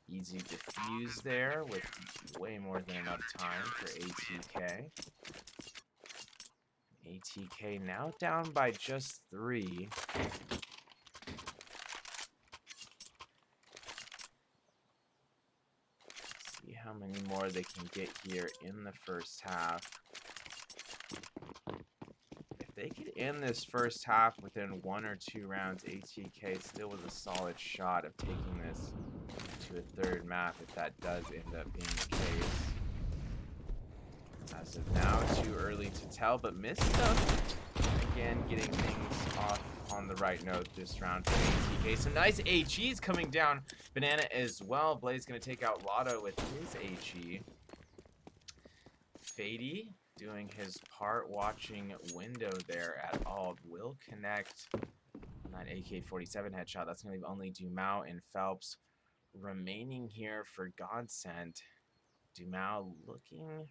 Easy defuse there with way more than enough time for ATK. ATK now down by just 3. See how many more they can get here in the first half. If they could end this first half within 1 or 2 rounds, ATK still with a solid shot of taking this to a 3rd map if that does end up being the case. As of now, too early to tell, but Mista again getting things off on the right note this round for ATK. Some nice AGs coming down. Banana as well. Blaze gonna take out Lotto with his AG. Fady doing his part, watching window there at all. Will connect on that AK-47 headshot. That's gonna leave only Dumao and Phelps remaining here for GODSENT. Dumao looking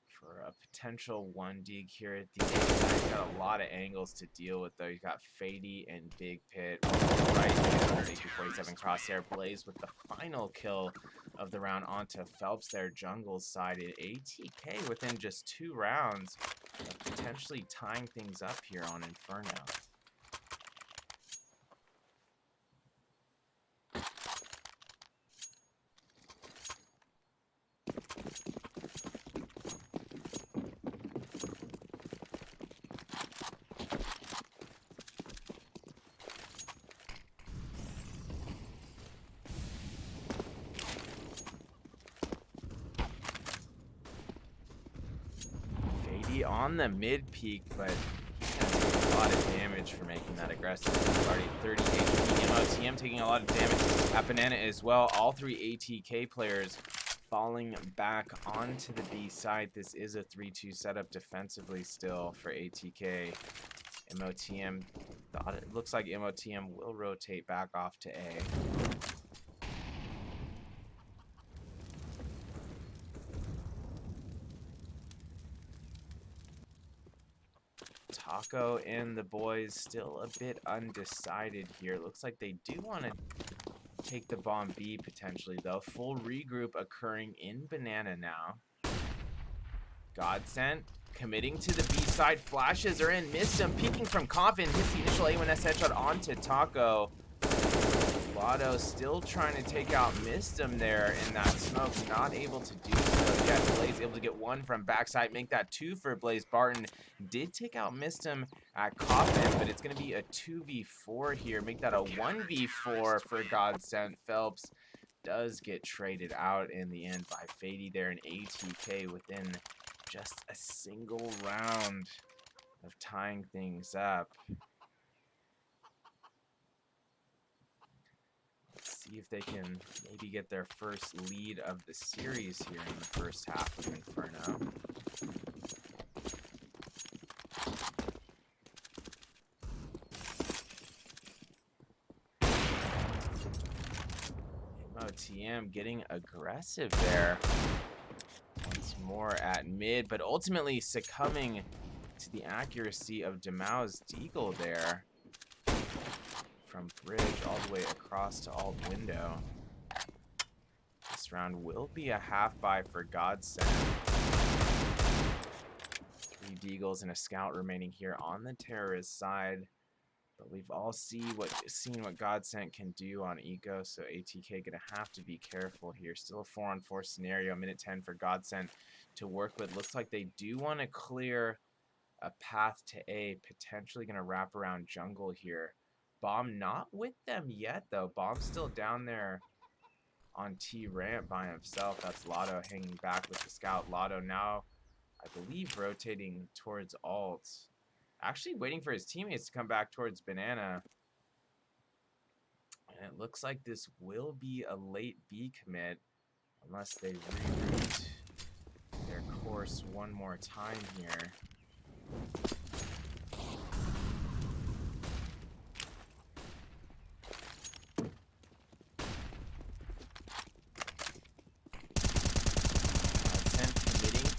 for a potential 1 dig here at the end. He's got a lot of angles to deal with though. He's got Fady and Big Pit right under AK-47 crosshair. Blaze with the final kill of the round onto Phelps there, jungle sided. ATK within just 2 rounds of potentially tying things up here on Inferno. On the mid peak, but he has a lot of damage for making that aggressive. He's already 30 HP. MOTM taking a lot of damage at Banana as well. All 3 ATK players falling back onto the B side. This is a 3-2 setup defensively still for ATK. MOTM thought it looks like MOTM will rotate back off to A. Taco and the boys still a bit undecided here. Looks like they do want to take the bomb B potentially though. Full regroup occurring in Banana now. GODSENT committing to the B side. Flashes are in. Missed him. Peeking from Coffin. Hits the initial A1S headshot onto Taco. Lotto still trying to take out Mistum there in that smoke, not able to do so yet. Blaze able to get 1 from backside, make that 2 for Blaze. Barton did take out Mistum at Coffin, but it's going to be a 2v4 here. Make that a 1v4 for GODSENT. Phelps does get traded out in the end by Fady there, and ATK within just a single round of tying things up. See if they can maybe get their first lead of the series here in the first half of Inferno. MOTM getting aggressive there. Once more at mid, but ultimately succumbing to the accuracy of Dumao's deagle there. From bridge all the way across to alt window. This round will be a half buy for GODSENT. 3 deagles and a scout remaining here on the terrorist side. But we've all seen what GODSENT can do on Eco, so ATK gonna have to be careful here. Still a 4-on-4 scenario, minute 10 for GODSENT to work with. Looks like they do want to clear a path to A, potentially gonna wrap around jungle here. Bomb not with them yet though. Bomb's still down there on T ramp by himself. That's Lotto hanging back with the scout. Lotto now, I believe, rotating towards alt. Actually waiting for his teammates to come back towards Banana. And it looks like this will be a late B commit unless they reroute their course one more time here.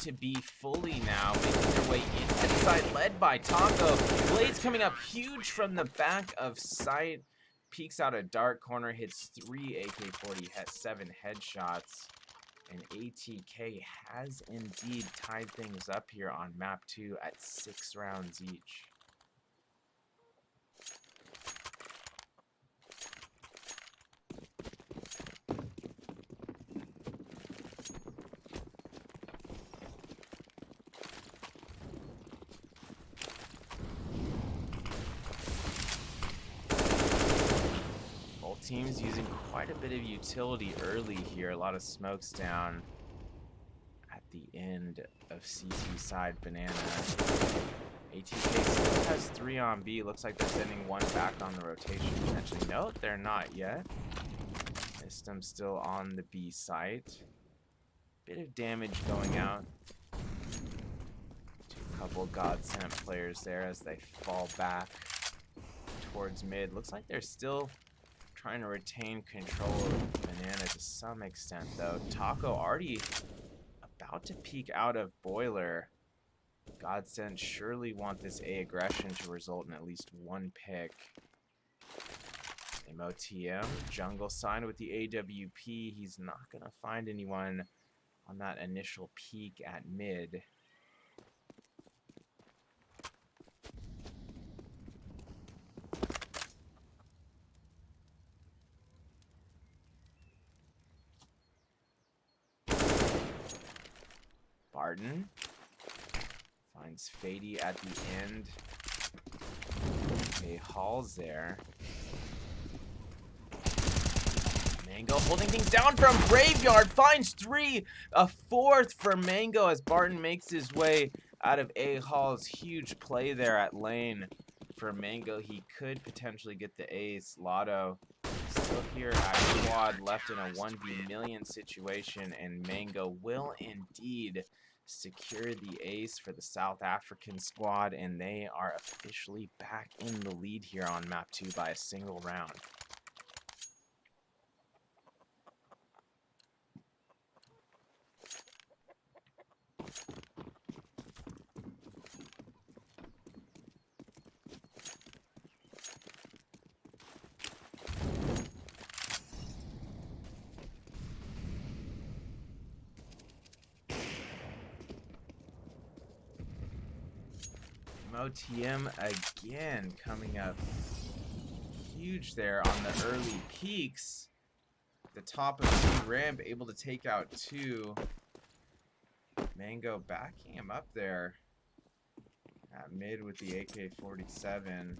To be fully now, making their way into the side, led by Taco. Blades coming up huge from the back of sight. Peeks out a dark corner, hits 3 AK-47 headshots. And ATK has indeed tied things up here on map 2 at 6 rounds each. Teams using quite a bit of utility early here. A lot of smokes down at the end of CT side Banana. ATK still has 3 on B. Looks like they're sending 1 back on the rotation potentially. No, they're not yet. System still on the B site. Bit of damage going out to a couple GODSENT players there as they fall back towards mid. Looks like they're still trying to retain control of Banana to some extent, though. Taco already about to peek out of Boiler. GODSENT surely want this A aggression to result in at least 1 pick. MOTM, jungle sign with the AWP. He's not going to find anyone on that initial peek at mid. Barton finds Fady at the end. Okay, Hall's there. Mango holding things down from Graveyard, finds 3, a 4th for Mango as Barton makes his way out of A Hall's huge play there at lane. For Mango, he could potentially get the ace. Lotto still here at quad, left in a 1v1,000,000 situation, and Mango will indeed secure the ace for the South African squad, and they are officially back in the lead here on map 2 by a single round. OTM again coming up huge there on the early peaks. The top of the ramp, able to take out 2. Mango backing him up there at mid with the AK-47.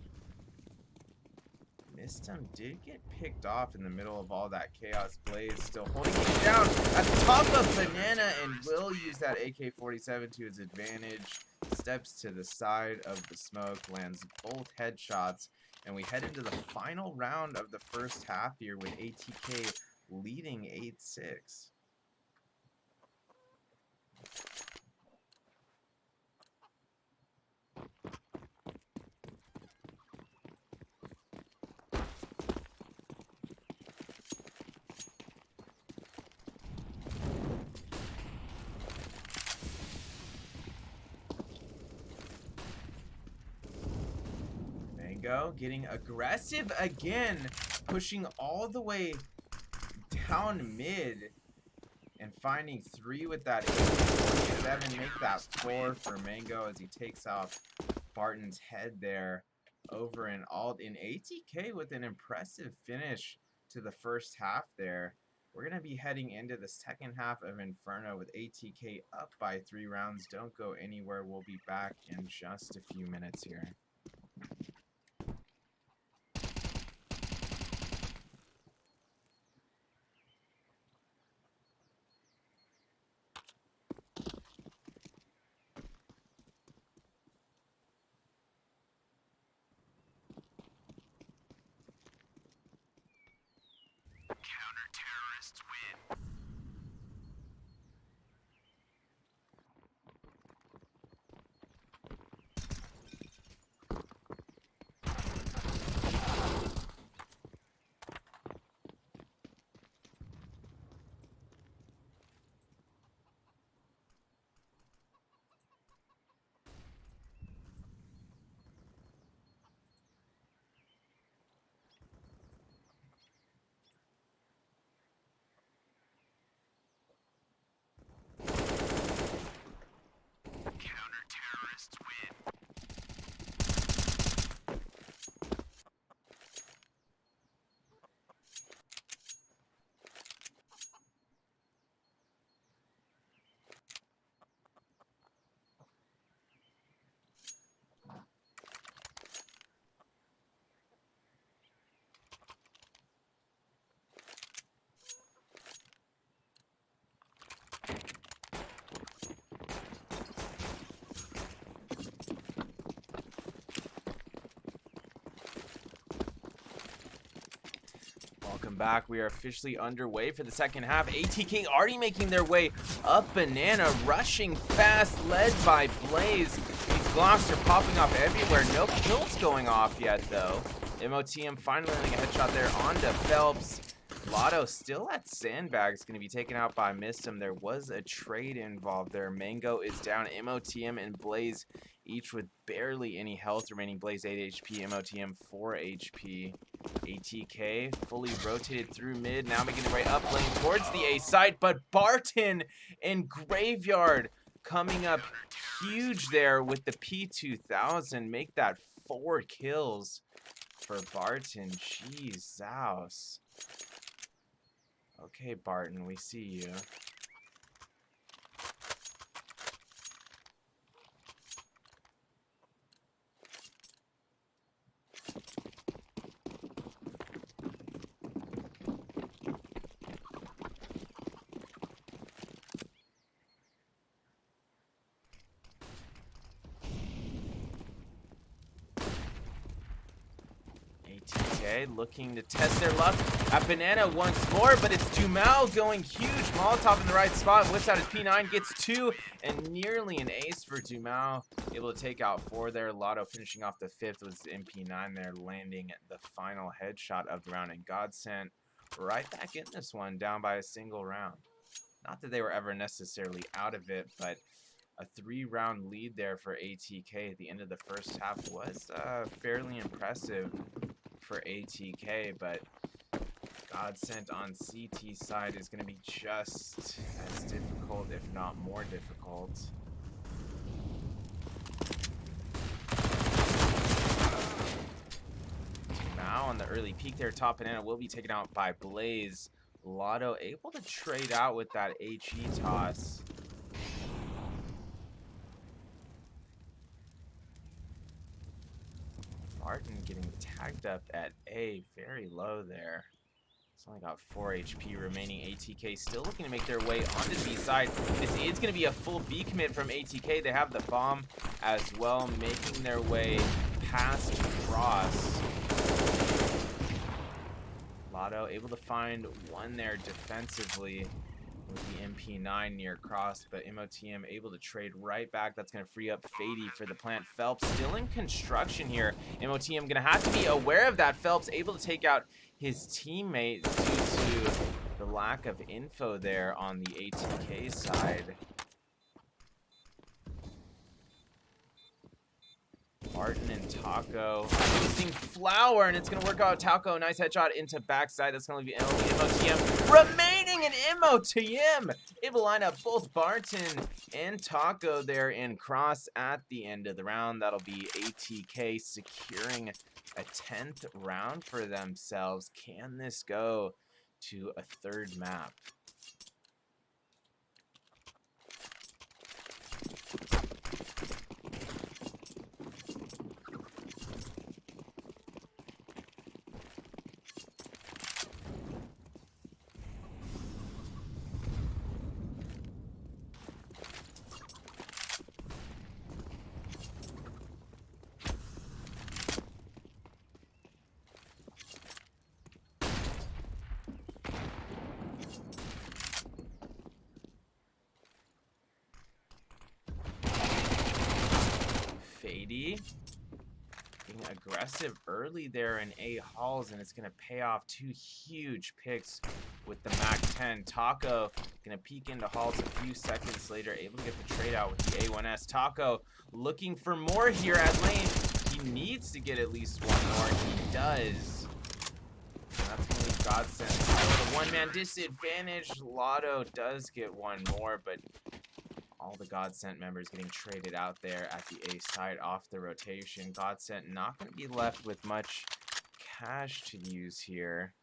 Mistum did get picked off in the middle of all that chaos. Blaze still holding it down at the top of Banana and will use that AK-47 to his advantage. Steps to the side of the smoke, lands both headshots, and we head into the final round of the first half here with ATK leading 8-6. Getting aggressive again, pushing all the way down mid and finding 3 with that AK-47, make that 4 for Mango as he takes off Barton's head there. over in Alt. In ATK with an impressive finish to the first half there. We're going to be heading into the second half of Inferno with ATK up by 3 rounds. Don't go anywhere. We'll be back in just a few minutes here. Counter-terrorists win. Counter-terrorists win. Welcome back. We are officially underway for the second half. ATK already making their way up Banana, rushing fast, led by Blaze. These Glocks are popping off everywhere. No kills going off yet, though. MOTM finally landing a headshot there onto Phelps. Lotto still at Sandbags, going to be taken out by Mistum. There was a trade involved there. Mango is down. MOTM and Blaze each with barely any health remaining. Blaze 8 HP, MOTM 4 HP. ATK fully rotated through mid, now making their way up lane towards the A side, but Barton and Graveyard coming up huge there with the P2000. Make that 4 kills for Barton. Jesus. Okay, Barton, we see you. ATK looking to test their luck at Banana once more, but it's Dumao going huge. Molotov in the right spot, whips out his P9, gets 2, and nearly an ace for Dumao. Able to take out 4 there. Lotto finishing off the 5th with his MP9 there, landing the final headshot of the round. And GODSENT right back in this one, down by a single round. Not that they were ever necessarily out of it, but a 3-round lead there for ATK at the end of the first half was fairly impressive for ATK, but GODSENT on CT side is going to be just as difficult, if not more difficult. Now on the early peak there, top Banana will be taken out by Blaze. Lotto able to trade out with that HE toss. Barton getting tagged up at A, very low there. It's only got 4 HP remaining. ATK still looking to make their way onto the B side. This is going to be a full B commit from ATK. They have the bomb as well, making their way past Cross. Lotto able to find one there defensively with the MP9 near Cross, but MOTM able to trade right back. That's going to free up Fady for the plant. Phelps still in construction here. MOTM going to have to be aware of that. Phelps able to take out his teammate due to the lack of info there on the ATK side. Barton and Taco using Flower, and it's going to work out. Taco, nice headshot into backside. That's going to leave only MOTM remaining, and MOTM able to line up both Barton and Taco there and cross at the end of the round. That'll be ATK securing a 10th round for themselves. Can this go to a third map? Fady being aggressive early there in A halls, and it's going to pay off 2 huge picks with the MAC-10. Taco going to peek into halls a few seconds later, able to get the trade out with the A1S. Taco looking for more here at lane. He needs to get at least one more. He does. And that's going to leave GODSENT with a one-man disadvantage. Lotto does get one more, but all the GODSENT members getting traded out there at the A side off the rotation. GODSENT not going to be left with much cash to use here.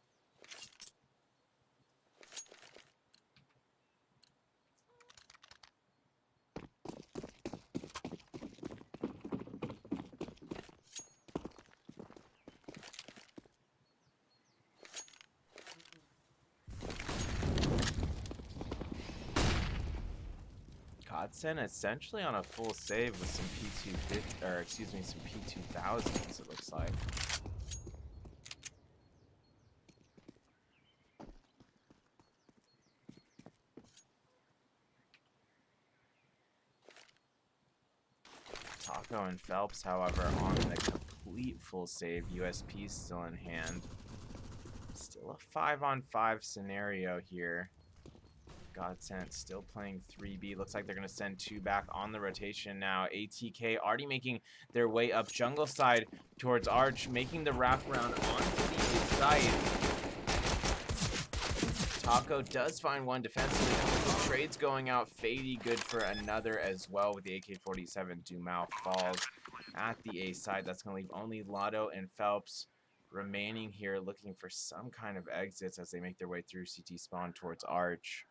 GODSENT essentially on a full save with some P250, or excuse me, some P2000s, it looks like. Taco and Phelps, however, on the complete full save. USP still in hand. Still a 5-on-5 scenario here. GODSENT still playing 3B. Looks like they're going to send 2 back on the rotation now. ATK already making their way up jungle side towards Arch, making the wraparound onto the side. Taco does find one defensively. Trades going out. Fady good for another as well with the AK-47. Dumao falls at the A side. That's going to leave only Lotto and Phelps remaining here, looking for some kind of exits as they make their way through CT spawn towards Arch.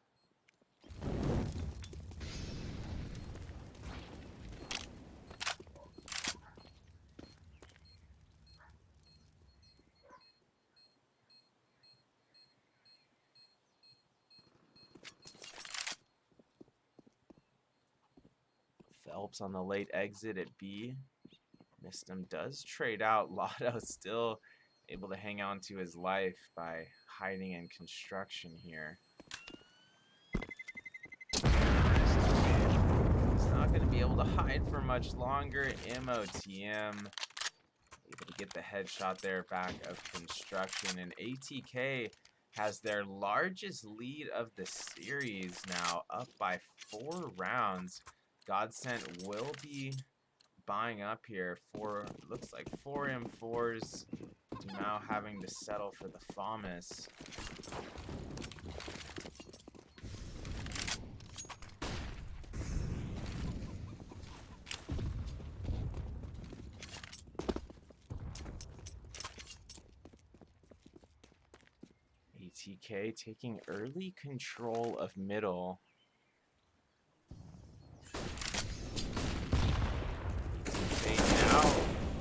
Phelps on the late exit at B. Missed him, does trade out. Lotto still able to hang on to his life by hiding in construction here. He's not going to be able to hide for much longer. MOTM able to get the headshot there back of construction, and ATK has their largest lead of the series now, up by 4 rounds. GODSENT will be buying up here for, looks like 4 M4s. Now having to settle for the FAMAS. ATK taking early control of middle.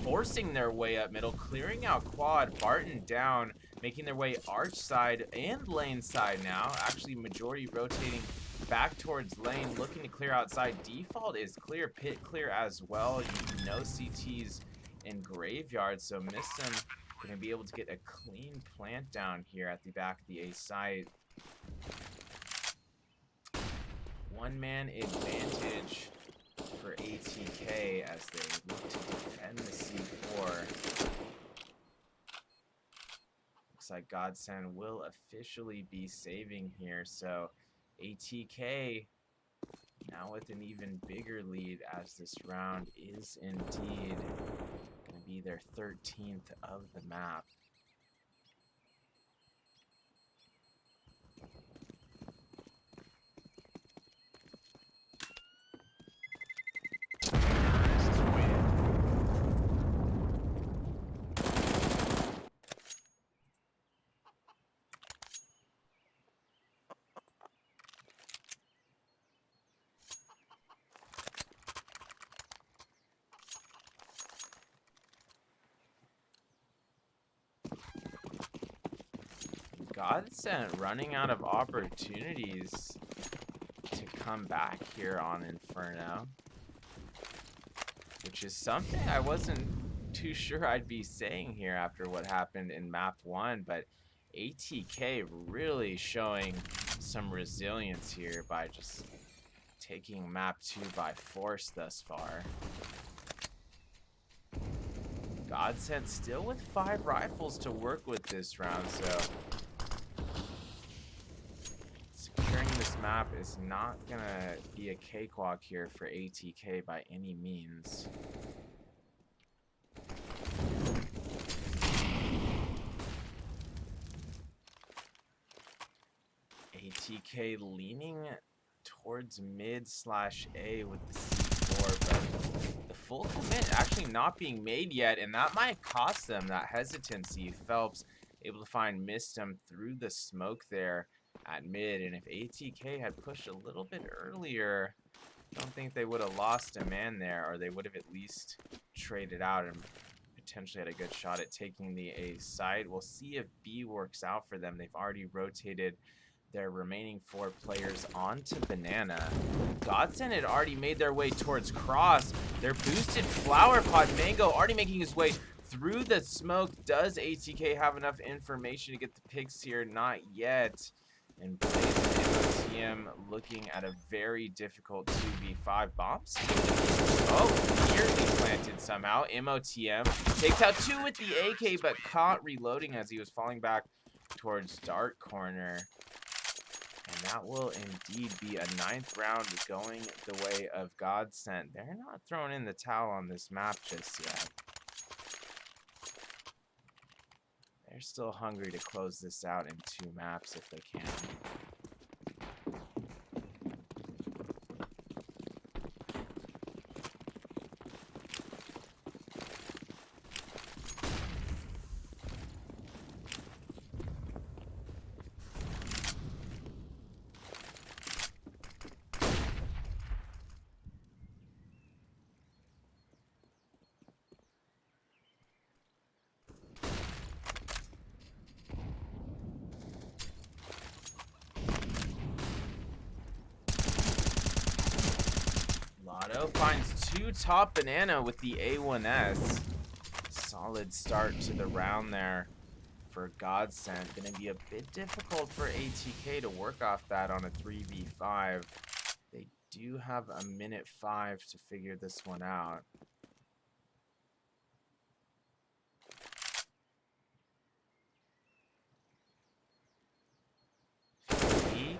Forcing their way up middle, clearing out quad. Barton down, making their way arch side and lane side now. Actually, majority rotating back towards lane, looking to clear outside. Default is clear, pit clear as well. No CTs in graveyard, so Missum gonna be able to get a clean plant down here at the back of the A site. One-man advantage for ATK as they look to defend the C4. Looks like GODSENT will officially be saving here, so ATK now with an even bigger lead as this round is indeed be their 13th of the map. Terrorists win. GODSENT running out of opportunities to come back here on Inferno, which is something I wasn't too sure I'd be saying here after what happened in map 1, but ATK really showing some resilience here by just taking map 2 by force thus far. GODSENT still with 5 rifles to work with this round, so securing this map is not gonna be a cakewalk here for ATK by any means. ATK leaning towards mid/A with the C4, but the full commit actually not being made yet, and that might cost them that hesitancy. Phelps able to find Mistum through the smoke there at mid, and if ATK had pushed a little bit earlier, I don't think they would have lost a man there, or they would have at least traded out and potentially had a good shot at taking the A side. We'll see if B works out for them. They've already rotated their remaining 4 players onto Banana. GODSENT had already made their way towards Cross. Their boosted Flower Pot Mango already making his way through the smoke. Does ATK have enough information to get the picks here? Not yet. And Blaze and MOTM looking at a very difficult 2v5 bombs. Oh, nearly planted somehow. MOTM takes out 2 with the AK, but caught reloading as he was falling back towards Dark Corner. And that will indeed be a 9th round going the way of GODSENT. They're not throwing in the towel on this map just yet. They're still hungry to close this out in 2 maps if they can. Lotto finds 2 top Banana with the A1S. Solid start to the round there for GODSENT. Gonna be a bit difficult for ATK to work off that on a 3v5. They do have a minute 5 to figure this one out.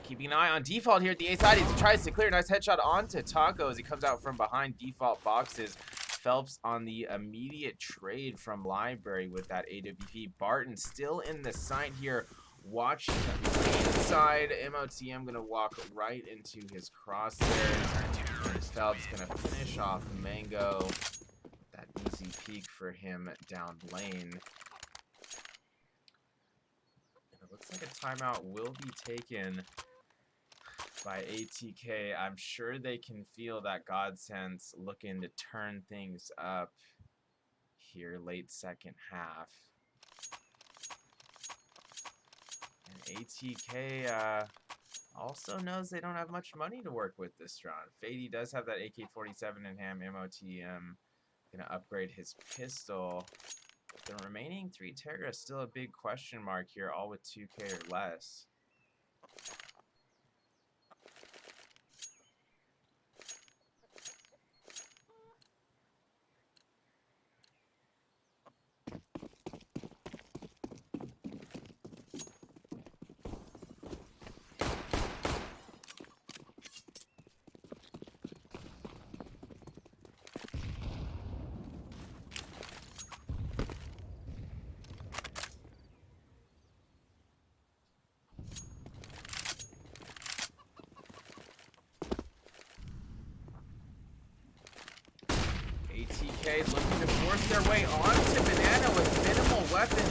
Keeping an eye on Default here at the A side as he tries to clear. Nice headshot onto Taco as he comes out from behind Default boxes. Phelps on the immediate trade from Library with that AWP. Barton still in the site here, watching the inside. MOTM gonna walk right into his crosshair. And Phelps gonna finish off Mango. That easy peek for him down lane. And it looks like a timeout will be taken by ATK. I'm sure they can feel that GODSENT's looking to turn things up here late second half. And ATK also knows they don't have much money to work with this round. Fady does have that AK-47 in hand. MOTM gonna upgrade his pistol. But the remaining 3 terrorists still a big question mark here, all with 2K or less. ATK looking to force their way onto Banana with minimal weapons.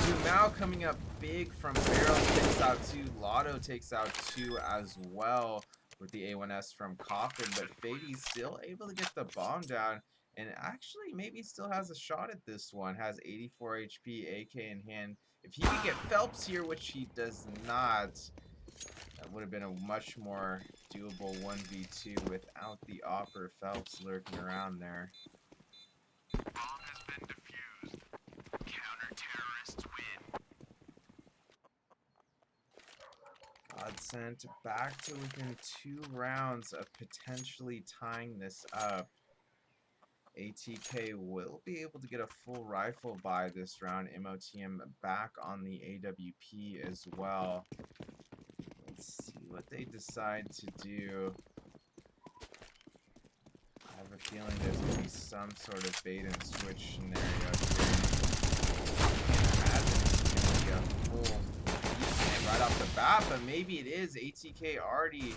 Dumao coming up big from barrel, takes out 2. Lotto takes out 2 as well with the A1S from Coffin, but Fady's still able to get the bomb down and actually maybe still has a shot at this one. Has 84 HP, AK in hand. If he could get Phelps here, which he does not, that would have been a much more doable 1v2 without the Opper Phelps lurking around there. Bomb has been defused. Counter-terrorists win. GODSENT back to within 2 rounds of potentially tying this up. ATK will be able to get a full rifle buy this round. MOTM back on the AWP as well. Let's see what they decide to do. I have a feeling there's going to be some sort of bait and switch scenario here. I imagine it's going to be a full defense right off the bat, but maybe it is. ATK already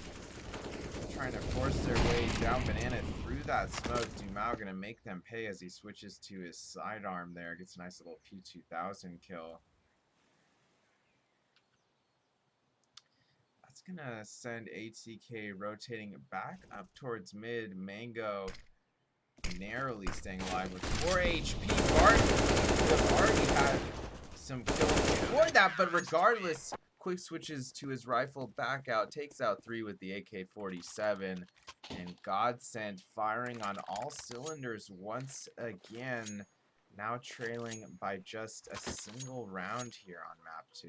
trying to force their way down Banana through that smoke. Dumao going to make them pay as he switches to his sidearm there. Gets a nice little P2000 kill. That's going to send ATK rotating back up towards mid. Mango narrowly staying alive with 4 HP. Barton would have already had some kills before that, but regardless, quick switches to his rifle back out, takes out 3 with the AK-47, and GODSENT firing on all cylinders once again, now trailing by just a single round here on map 2.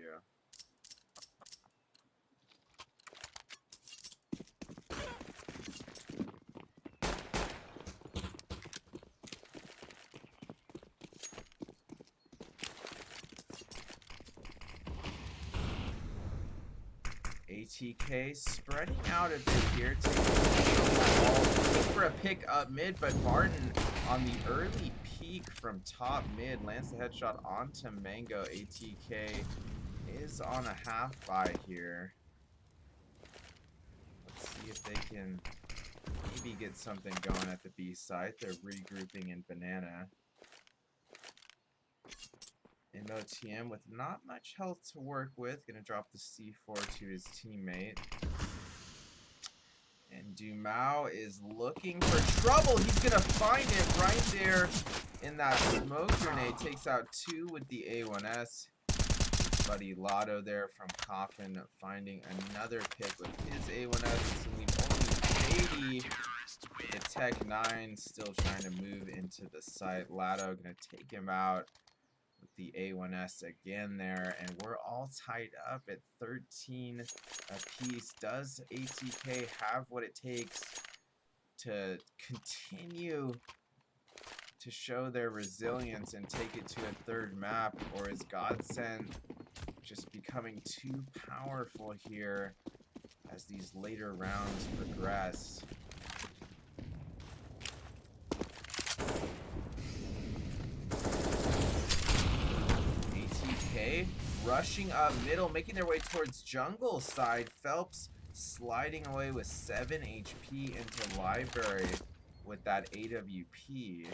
ATK spreading out a bit here, taking for a pick up mid, but Barton on the early peek from top mid lands the headshot onto Mango. ATK is on a half buy here. Let's see if they can maybe get something going at the B site. They're regrouping in Banana. MOTM with not much health to work with. Gonna drop the C4 to his teammate. And Dumao is looking for trouble. He's gonna find it right there in that smoke grenade. Takes out 2 with the A1S. His buddy Lotto there from Coffin finding another pick with his A1S. It's gonna leave only 80. The Tech 9 still trying to move into the site. Lotto gonna take him out. The A1S again there, and we're all tied up at 13 apiece. Does ATK have what it takes to continue to show their resilience and take it to a 3rd map, or is GODSENT just becoming too powerful here as these later rounds progress? Rushing up middle, making their way towards jungle side. Phelps sliding away with 7 HP into library with that AWP.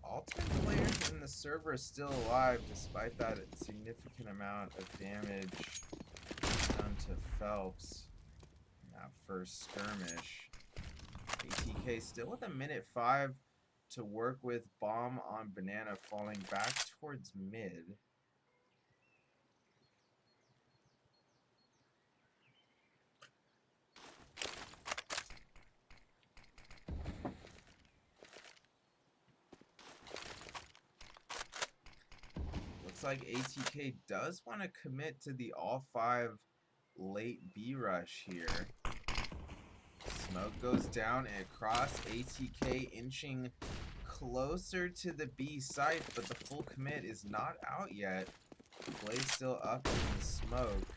All 10 players in the server still alive despite that significant amount of damage done to Phelps. That first skirmish. ATK still with a minute 5 to work with. Bomb on Banana falling back towards mid. Looks like ATK does want to commit to the all 5 late B rush here. Smoke goes down and across. ATK inching closer to the B site, but the full commit is not out yet. Blaze still up in the smoke.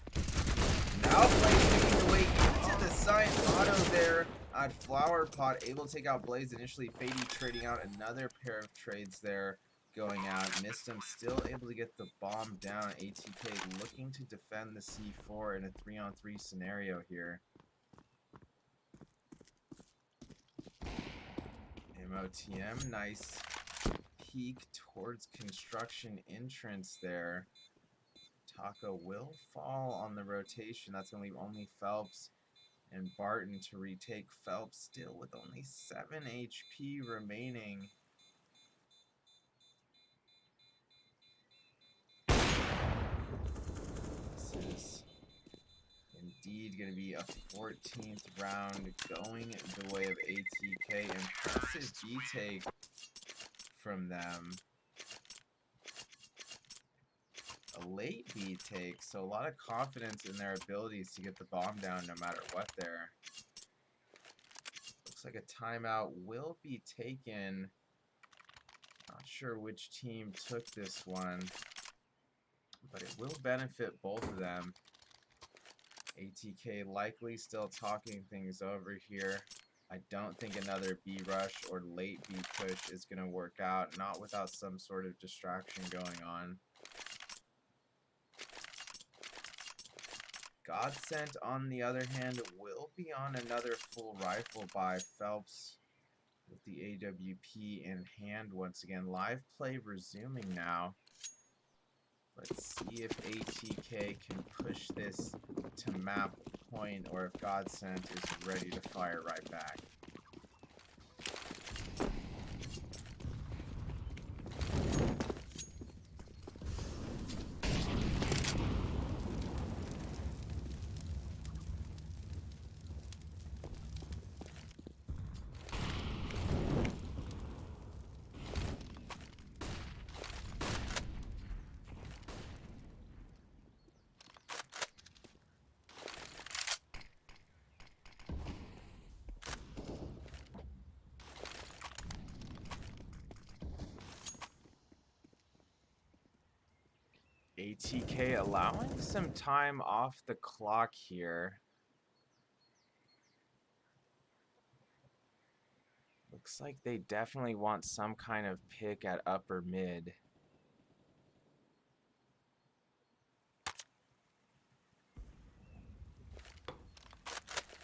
Now Blaze making the way into the site. Auto there at Flower Pot, able to take out Blaze initially. Fady trading out another pair of trades there. going out. Mistum still able to get the bomb down. ATK looking to defend the C4 in a 3-on-3 scenario here. MOTM, nice peek towards construction entrance there. Taco will fall on the rotation. That's going to leave only Phelps and Barton to retake. Phelps still with only 7 HP remaining. This is indeed going to be a 14th round going the way of ATK. Impressive B-take from them. A late B-take, so a lot of confidence in their abilities to get the bomb down no matter what there. Looks like a timeout will be taken. Not sure which team took this one, but it will benefit both of them. ATK likely still talking things over here. I don't think another B rush or late B push is going to work out, not without some sort of distraction going on. GODSENT, on the other hand, will be on another full rifle by Phelps with the AWP in hand once again. Live play resuming now. Let's see if ATK can push this to map point or if GODSENT is ready to fire right back. ATK allowing some time off the clock here. Looks like they definitely want some kind of pick at upper mid.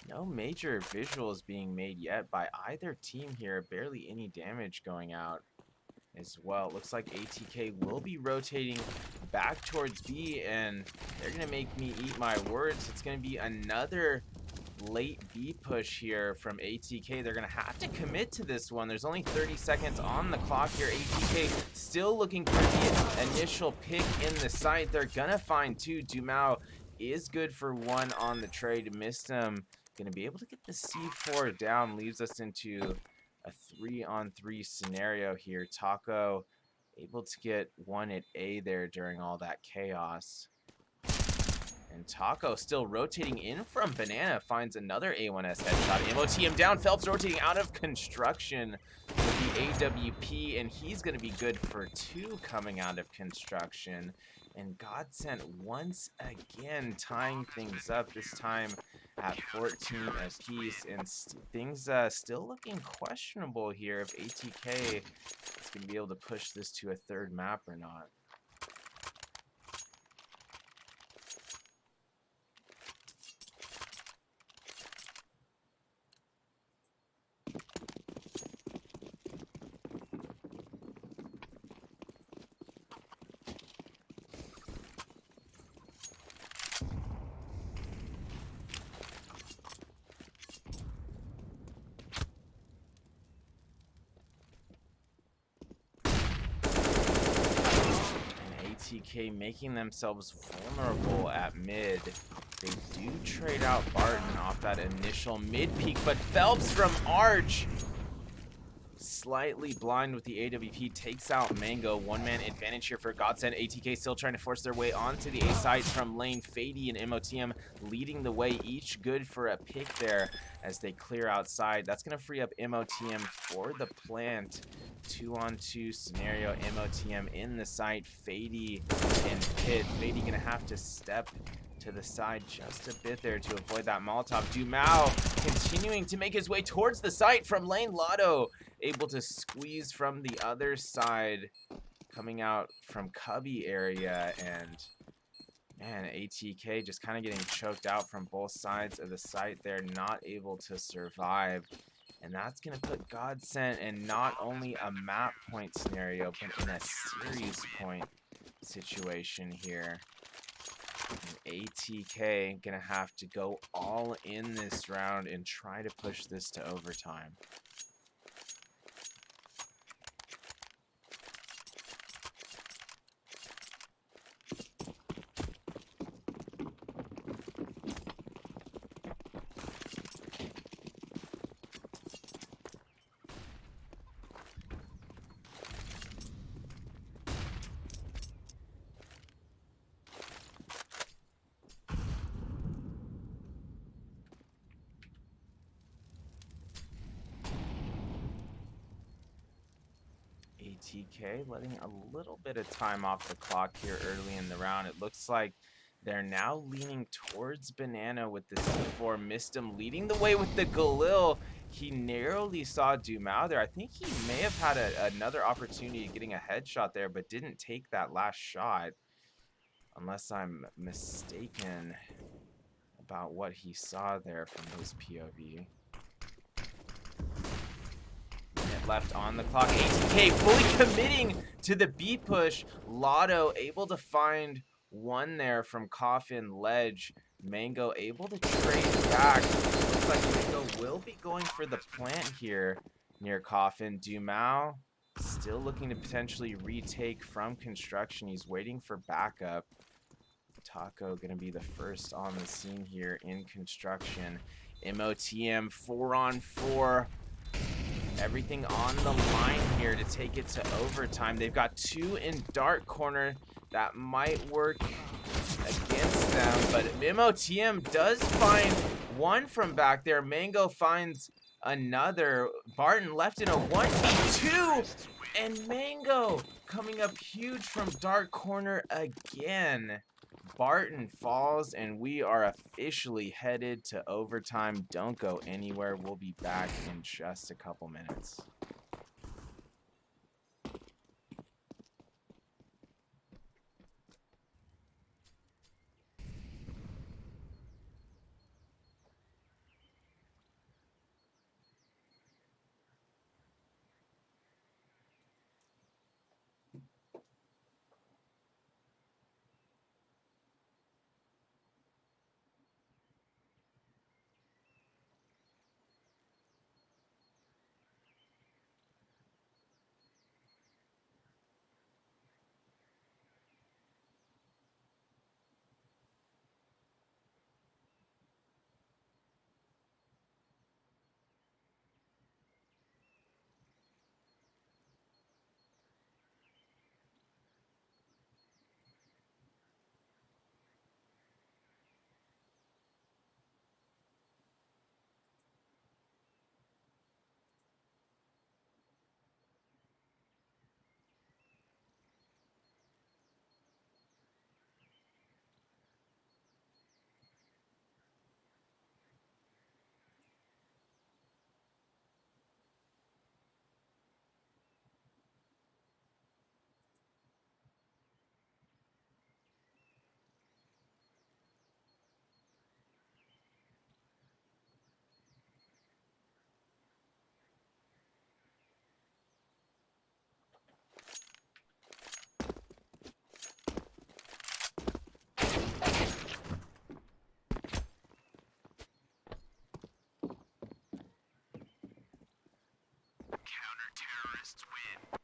No major visuals being made yet by either team here. Barely any damage going out as well. Looks like ATK will be rotating back towards B, and they're going to make me eat my words. It's going to be another late B push here from ATK. They're going to have to commit to this one. There's only 30 seconds on the clock here. ATK still looking for the initial pick in the site. They're going to find two. Dumao is good for one on the trade. Missed him. Going to be able to get the C4 down. Leaves us into a 3-on-3 scenario here. Taco able to get one at A there during all that chaos. And Taco still rotating in from Banana. Finds another A1S headshot. MOTM down. Phelps rotating out of construction with the AWP. And he's going to be good for 2 coming out of construction. And GODSENT once again tying things up. This time at 14 apiece. And things still looking questionable here if ATK is going to be able to push this to a 3rd map or not. ATK making themselves vulnerable at mid. They do trade out Barton off that initial mid peak, but Phelps from Arch, slightly blind with the AWP, takes out Mango. One-man advantage here for GODSENT. ATK still trying to force their way onto the A sides from lane. Fady and MOTM leading the way, each good for a pick there as they clear outside. That's going to free up MOTM for the plant. 2-on-2 scenario. MOTM in the site. Fady and Pit. Fady going to have to step to the side just a bit there to avoid that Molotov. Dumao continuing to make his way towards the site from lane. Lotto able to squeeze from the other side. coming out from Cubby area, and man, ATK just kind of getting choked out from both sides of the site there, not able to survive. And that's going to put GODSENT in not only a map point scenario, but in a series point situation here. And ATK going to have to go all in this round and try to push this to overtime. ATK letting a little bit of time off the clock here early in the round. It looks like they're now leaning towards Banana with the C4. Missed him leading the way with the Galil. He narrowly saw Dumao there. I think he may have had another opportunity of getting a headshot there, but didn't take that last shot. Unless I'm mistaken about what he saw there from his POV. Left on the clock. ATK fully committing to the B push. Lotto able to find one there from Coffin Ledge. Mango able to trade back. Looks like Mango will be going for the plant here near Coffin. Dumao still looking to potentially retake from construction. He's waiting for backup. Taco gonna be the first on the scene here in construction. MOTM 4-on-4. Everything on the line here to take it to overtime. They've got two in dark corner. That might work against them, but MOTM does find one from back there. Mango finds another. Barton left in a 1v2, and Mango coming up huge from dark corner again. Barton falls, and we are officially headed to overtime. Don't go anywhere. We'll be back in just a couple minutes. Counter-terrorists win.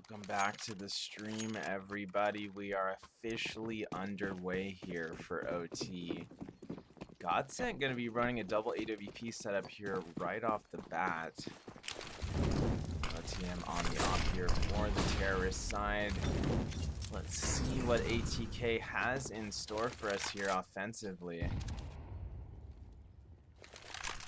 Welcome back to the stream, everybody. We are officially underway here for OT. GODSENT going to be running a double AWP setup here right off the bat. OTM on the off here for the terrorist side. Let's see what ATK has in store for us here offensively.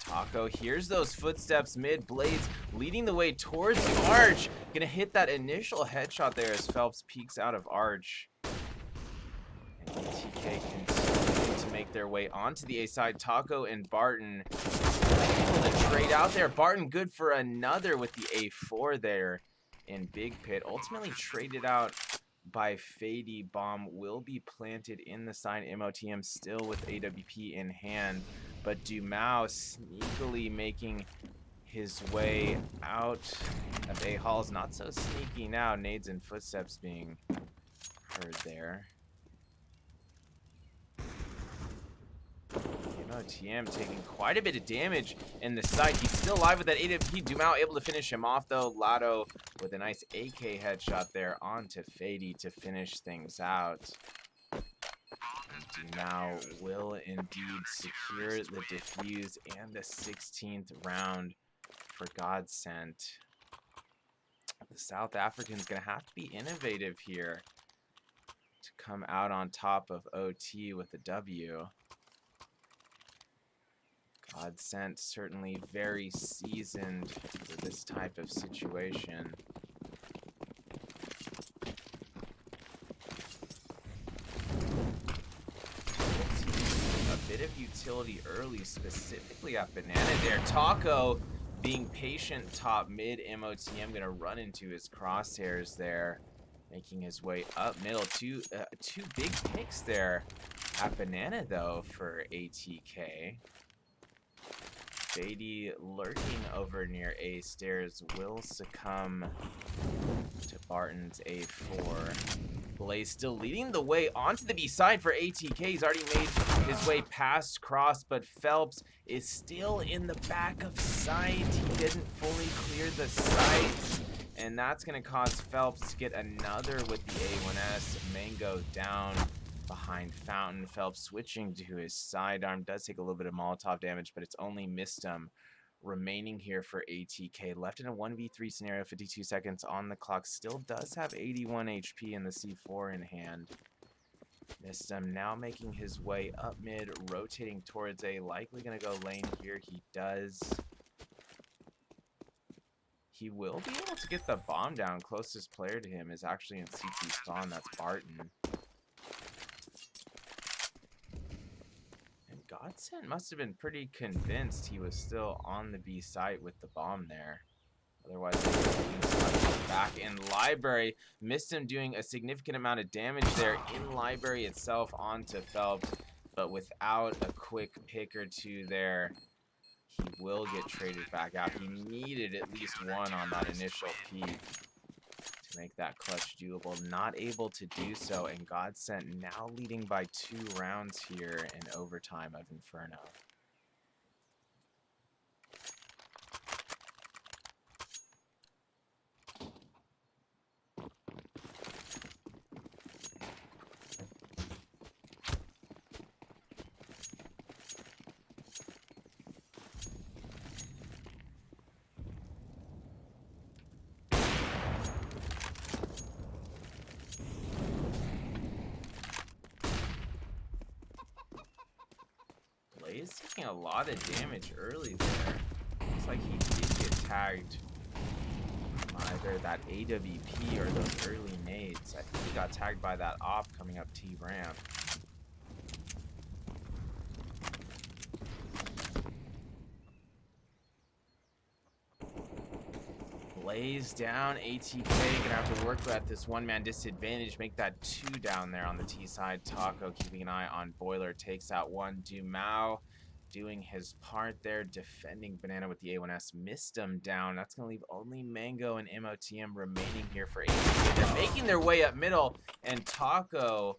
Taco hears those footsteps mid. Blades leading the way towards the arch. Gonna hit that initial headshot there as Phelps peeks out of arch. And ATK continue to make their way onto the A side. Taco and Barton able to trade out there. Barton good for another with the A4 there in Big Pit. Ultimately traded out by Fady. Bomb will be planted in the side. MOTM still with AWP in hand. But Dumao sneakily making his way out of A halls. Not so sneaky now. Nades and footsteps being heard there. MOTM taking quite a bit of damage in the side. He's still alive with that AWP. Dumao able to finish him off though. Lotto with a nice AK headshot there onto Fady to finish things out. Now will indeed secure the defuse and the 16th round for GODSENT. The South African's going to have to be innovative here to come out on top of OT with a W. GODSENT certainly very seasoned for this type of situation. Bit of utility early, specifically at Banana there. Taco being patient top mid. MOTM gonna run into his crosshairs there, making his way up middle. Two big picks there at Banana though for ATK. Fady lurking over near A stairs will succumb to Barton's A4. Blaze still leading the way onto the B side for ATK. He's already made his way past cross, but Phelps is still in the back of sight. He didn't fully clear the sight, and that's going to cause Phelps to get another with the A1S. Mango down behind Fountain. Phelps switching to his sidearm. Does take a little bit of Molotov damage, but it's only missed him. Remaining here for ATK, left in a 1v3 scenario, 52 seconds on the clock, still does have 81 HP in the C4 in hand. Missed him, now making his way up mid, rotating towards A, likely gonna go lane here. He does. He will be able to get the bomb down. Closest player to him is actually in CT spawn, that's Barton. GODSENT must have been pretty convinced he was still on the B site with the bomb there. Otherwise, back in library. Missed him doing a significant amount of damage there in library itself onto Phelps, but without a quick pick or two there, he will get traded back out. He needed at least one on that initial peak to make that clutch doable. Not able to do so, and GODSENT now leading by 2 rounds here in overtime of Inferno. Blaze taking a lot of damage early there. Looks like he did get tagged by either that AWP or those early nades. I think he got tagged by that op coming up T ramp. Blaze down, ATK gonna have to work at this one-man disadvantage, make that 2 down there on the T side. Taco keeping an eye on Boiler, takes out one. Dumao doing his part there, defending Banana with the A1S, missed him down. That's gonna leave only Mango and MOTM remaining here for ATK. They're making their way up middle, and Taco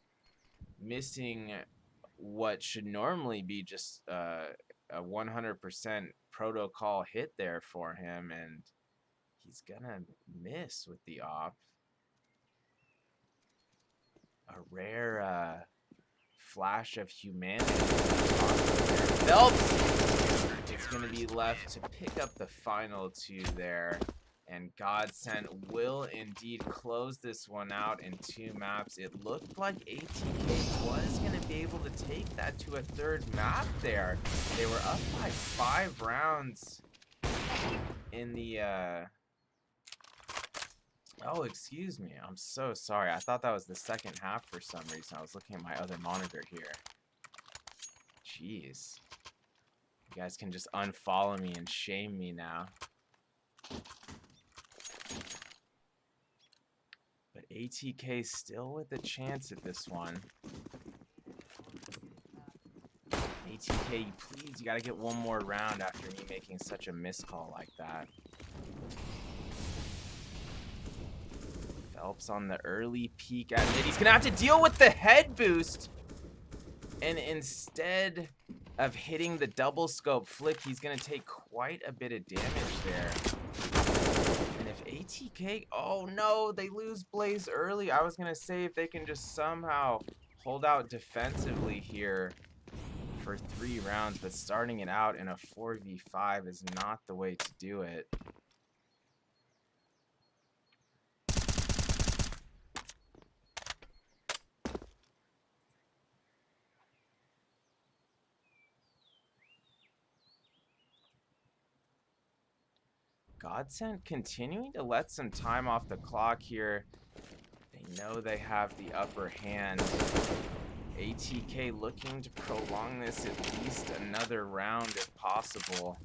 missing what should normally be just a 100% protocol hit there for him, and he's gonna miss with the op. a rare flash of humanity. Phelps is going to be left to pick up the final two there. And GODSENT will indeed close this one out in 2 maps. It looked like ATK was going to be able to take that to a 3rd map there. They were up by 5 rounds in the... Oh, excuse me. I'm so sorry. I thought that was the 2nd half for some reason. I was looking at my other monitor here. Jeez. You guys can just unfollow me and shame me now. But ATK still with a chance at this one. ATK, please, you gotta get one more round after me making such a miscall like that. Phelps on the early peek at mid. He's gonna have to deal with the head boost. And instead of hitting the double scope flick, he's gonna take quite a bit of damage there. And if ATK, oh no, they lose Blaze early. I was gonna say if they can just somehow hold out defensively here for 3 rounds, but starting it out in a 4v5 is not the way to do it. GODSENT continuing to let some time off the clock here. They know they have the upper hand. ATK looking to prolong this at least another round if possible.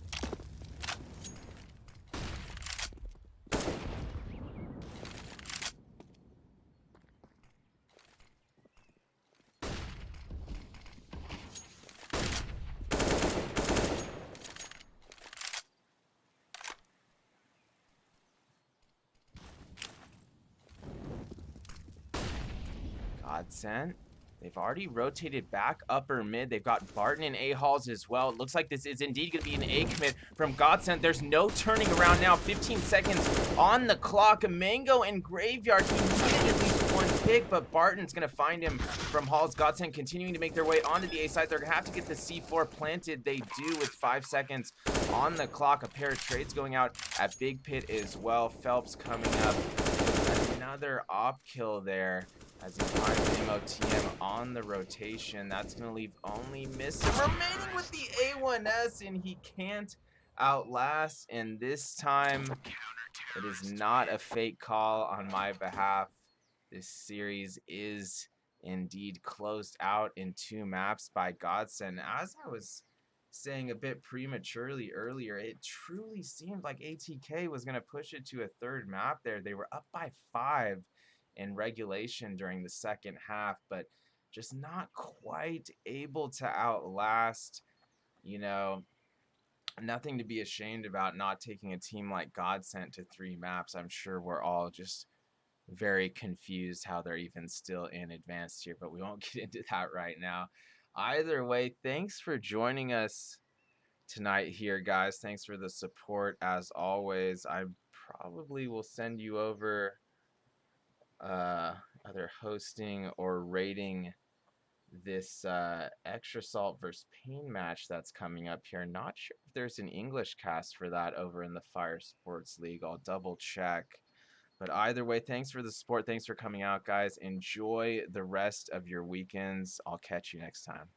GODSENT. They've already rotated back upper mid. They've got Barton and A-Halls as well. It looks like this is indeed going to be an A commit from GODSENT. There's no turning around now. 15 seconds on the clock. Mango and Graveyard. He needed at least one pick, but Barton's going to find him from Halls. GODSENT continuing to make their way onto the A side. They're going to have to get the C4 planted. They do with 5 seconds on the clock. A pair of trades going out at Big Pit as well. Phelps coming up with another op kill there. As he finds MOTM on the rotation, that's going to leave only Missing remaining with the A1S, and he can't outlast. And this time, it is not a fake call on my behalf. This series is indeed closed out in 2 maps by GODSENT. As I was saying a bit prematurely earlier, it truly seemed like ATK was going to push it to a 3rd map there. They were up by 5 in regulation during the 2nd half, but just not quite able to outlast. You know, nothing to be ashamed about not taking a team like GODSENT to 3 maps. I'm sure we're all just very confused how they're even still in advanced here, but we won't get into that right now. Either way, thanks for joining us tonight here, guys. Thanks for the support as always. I probably will send you over either hosting or rating this extra salt versus pain match that's coming up here. Not sure if there's an English cast for that over in the Fire Sports League. I'll double check. But either way, thanks for the support. Thanks for coming out, guys. Enjoy the rest of your weekends. I'll catch you next time.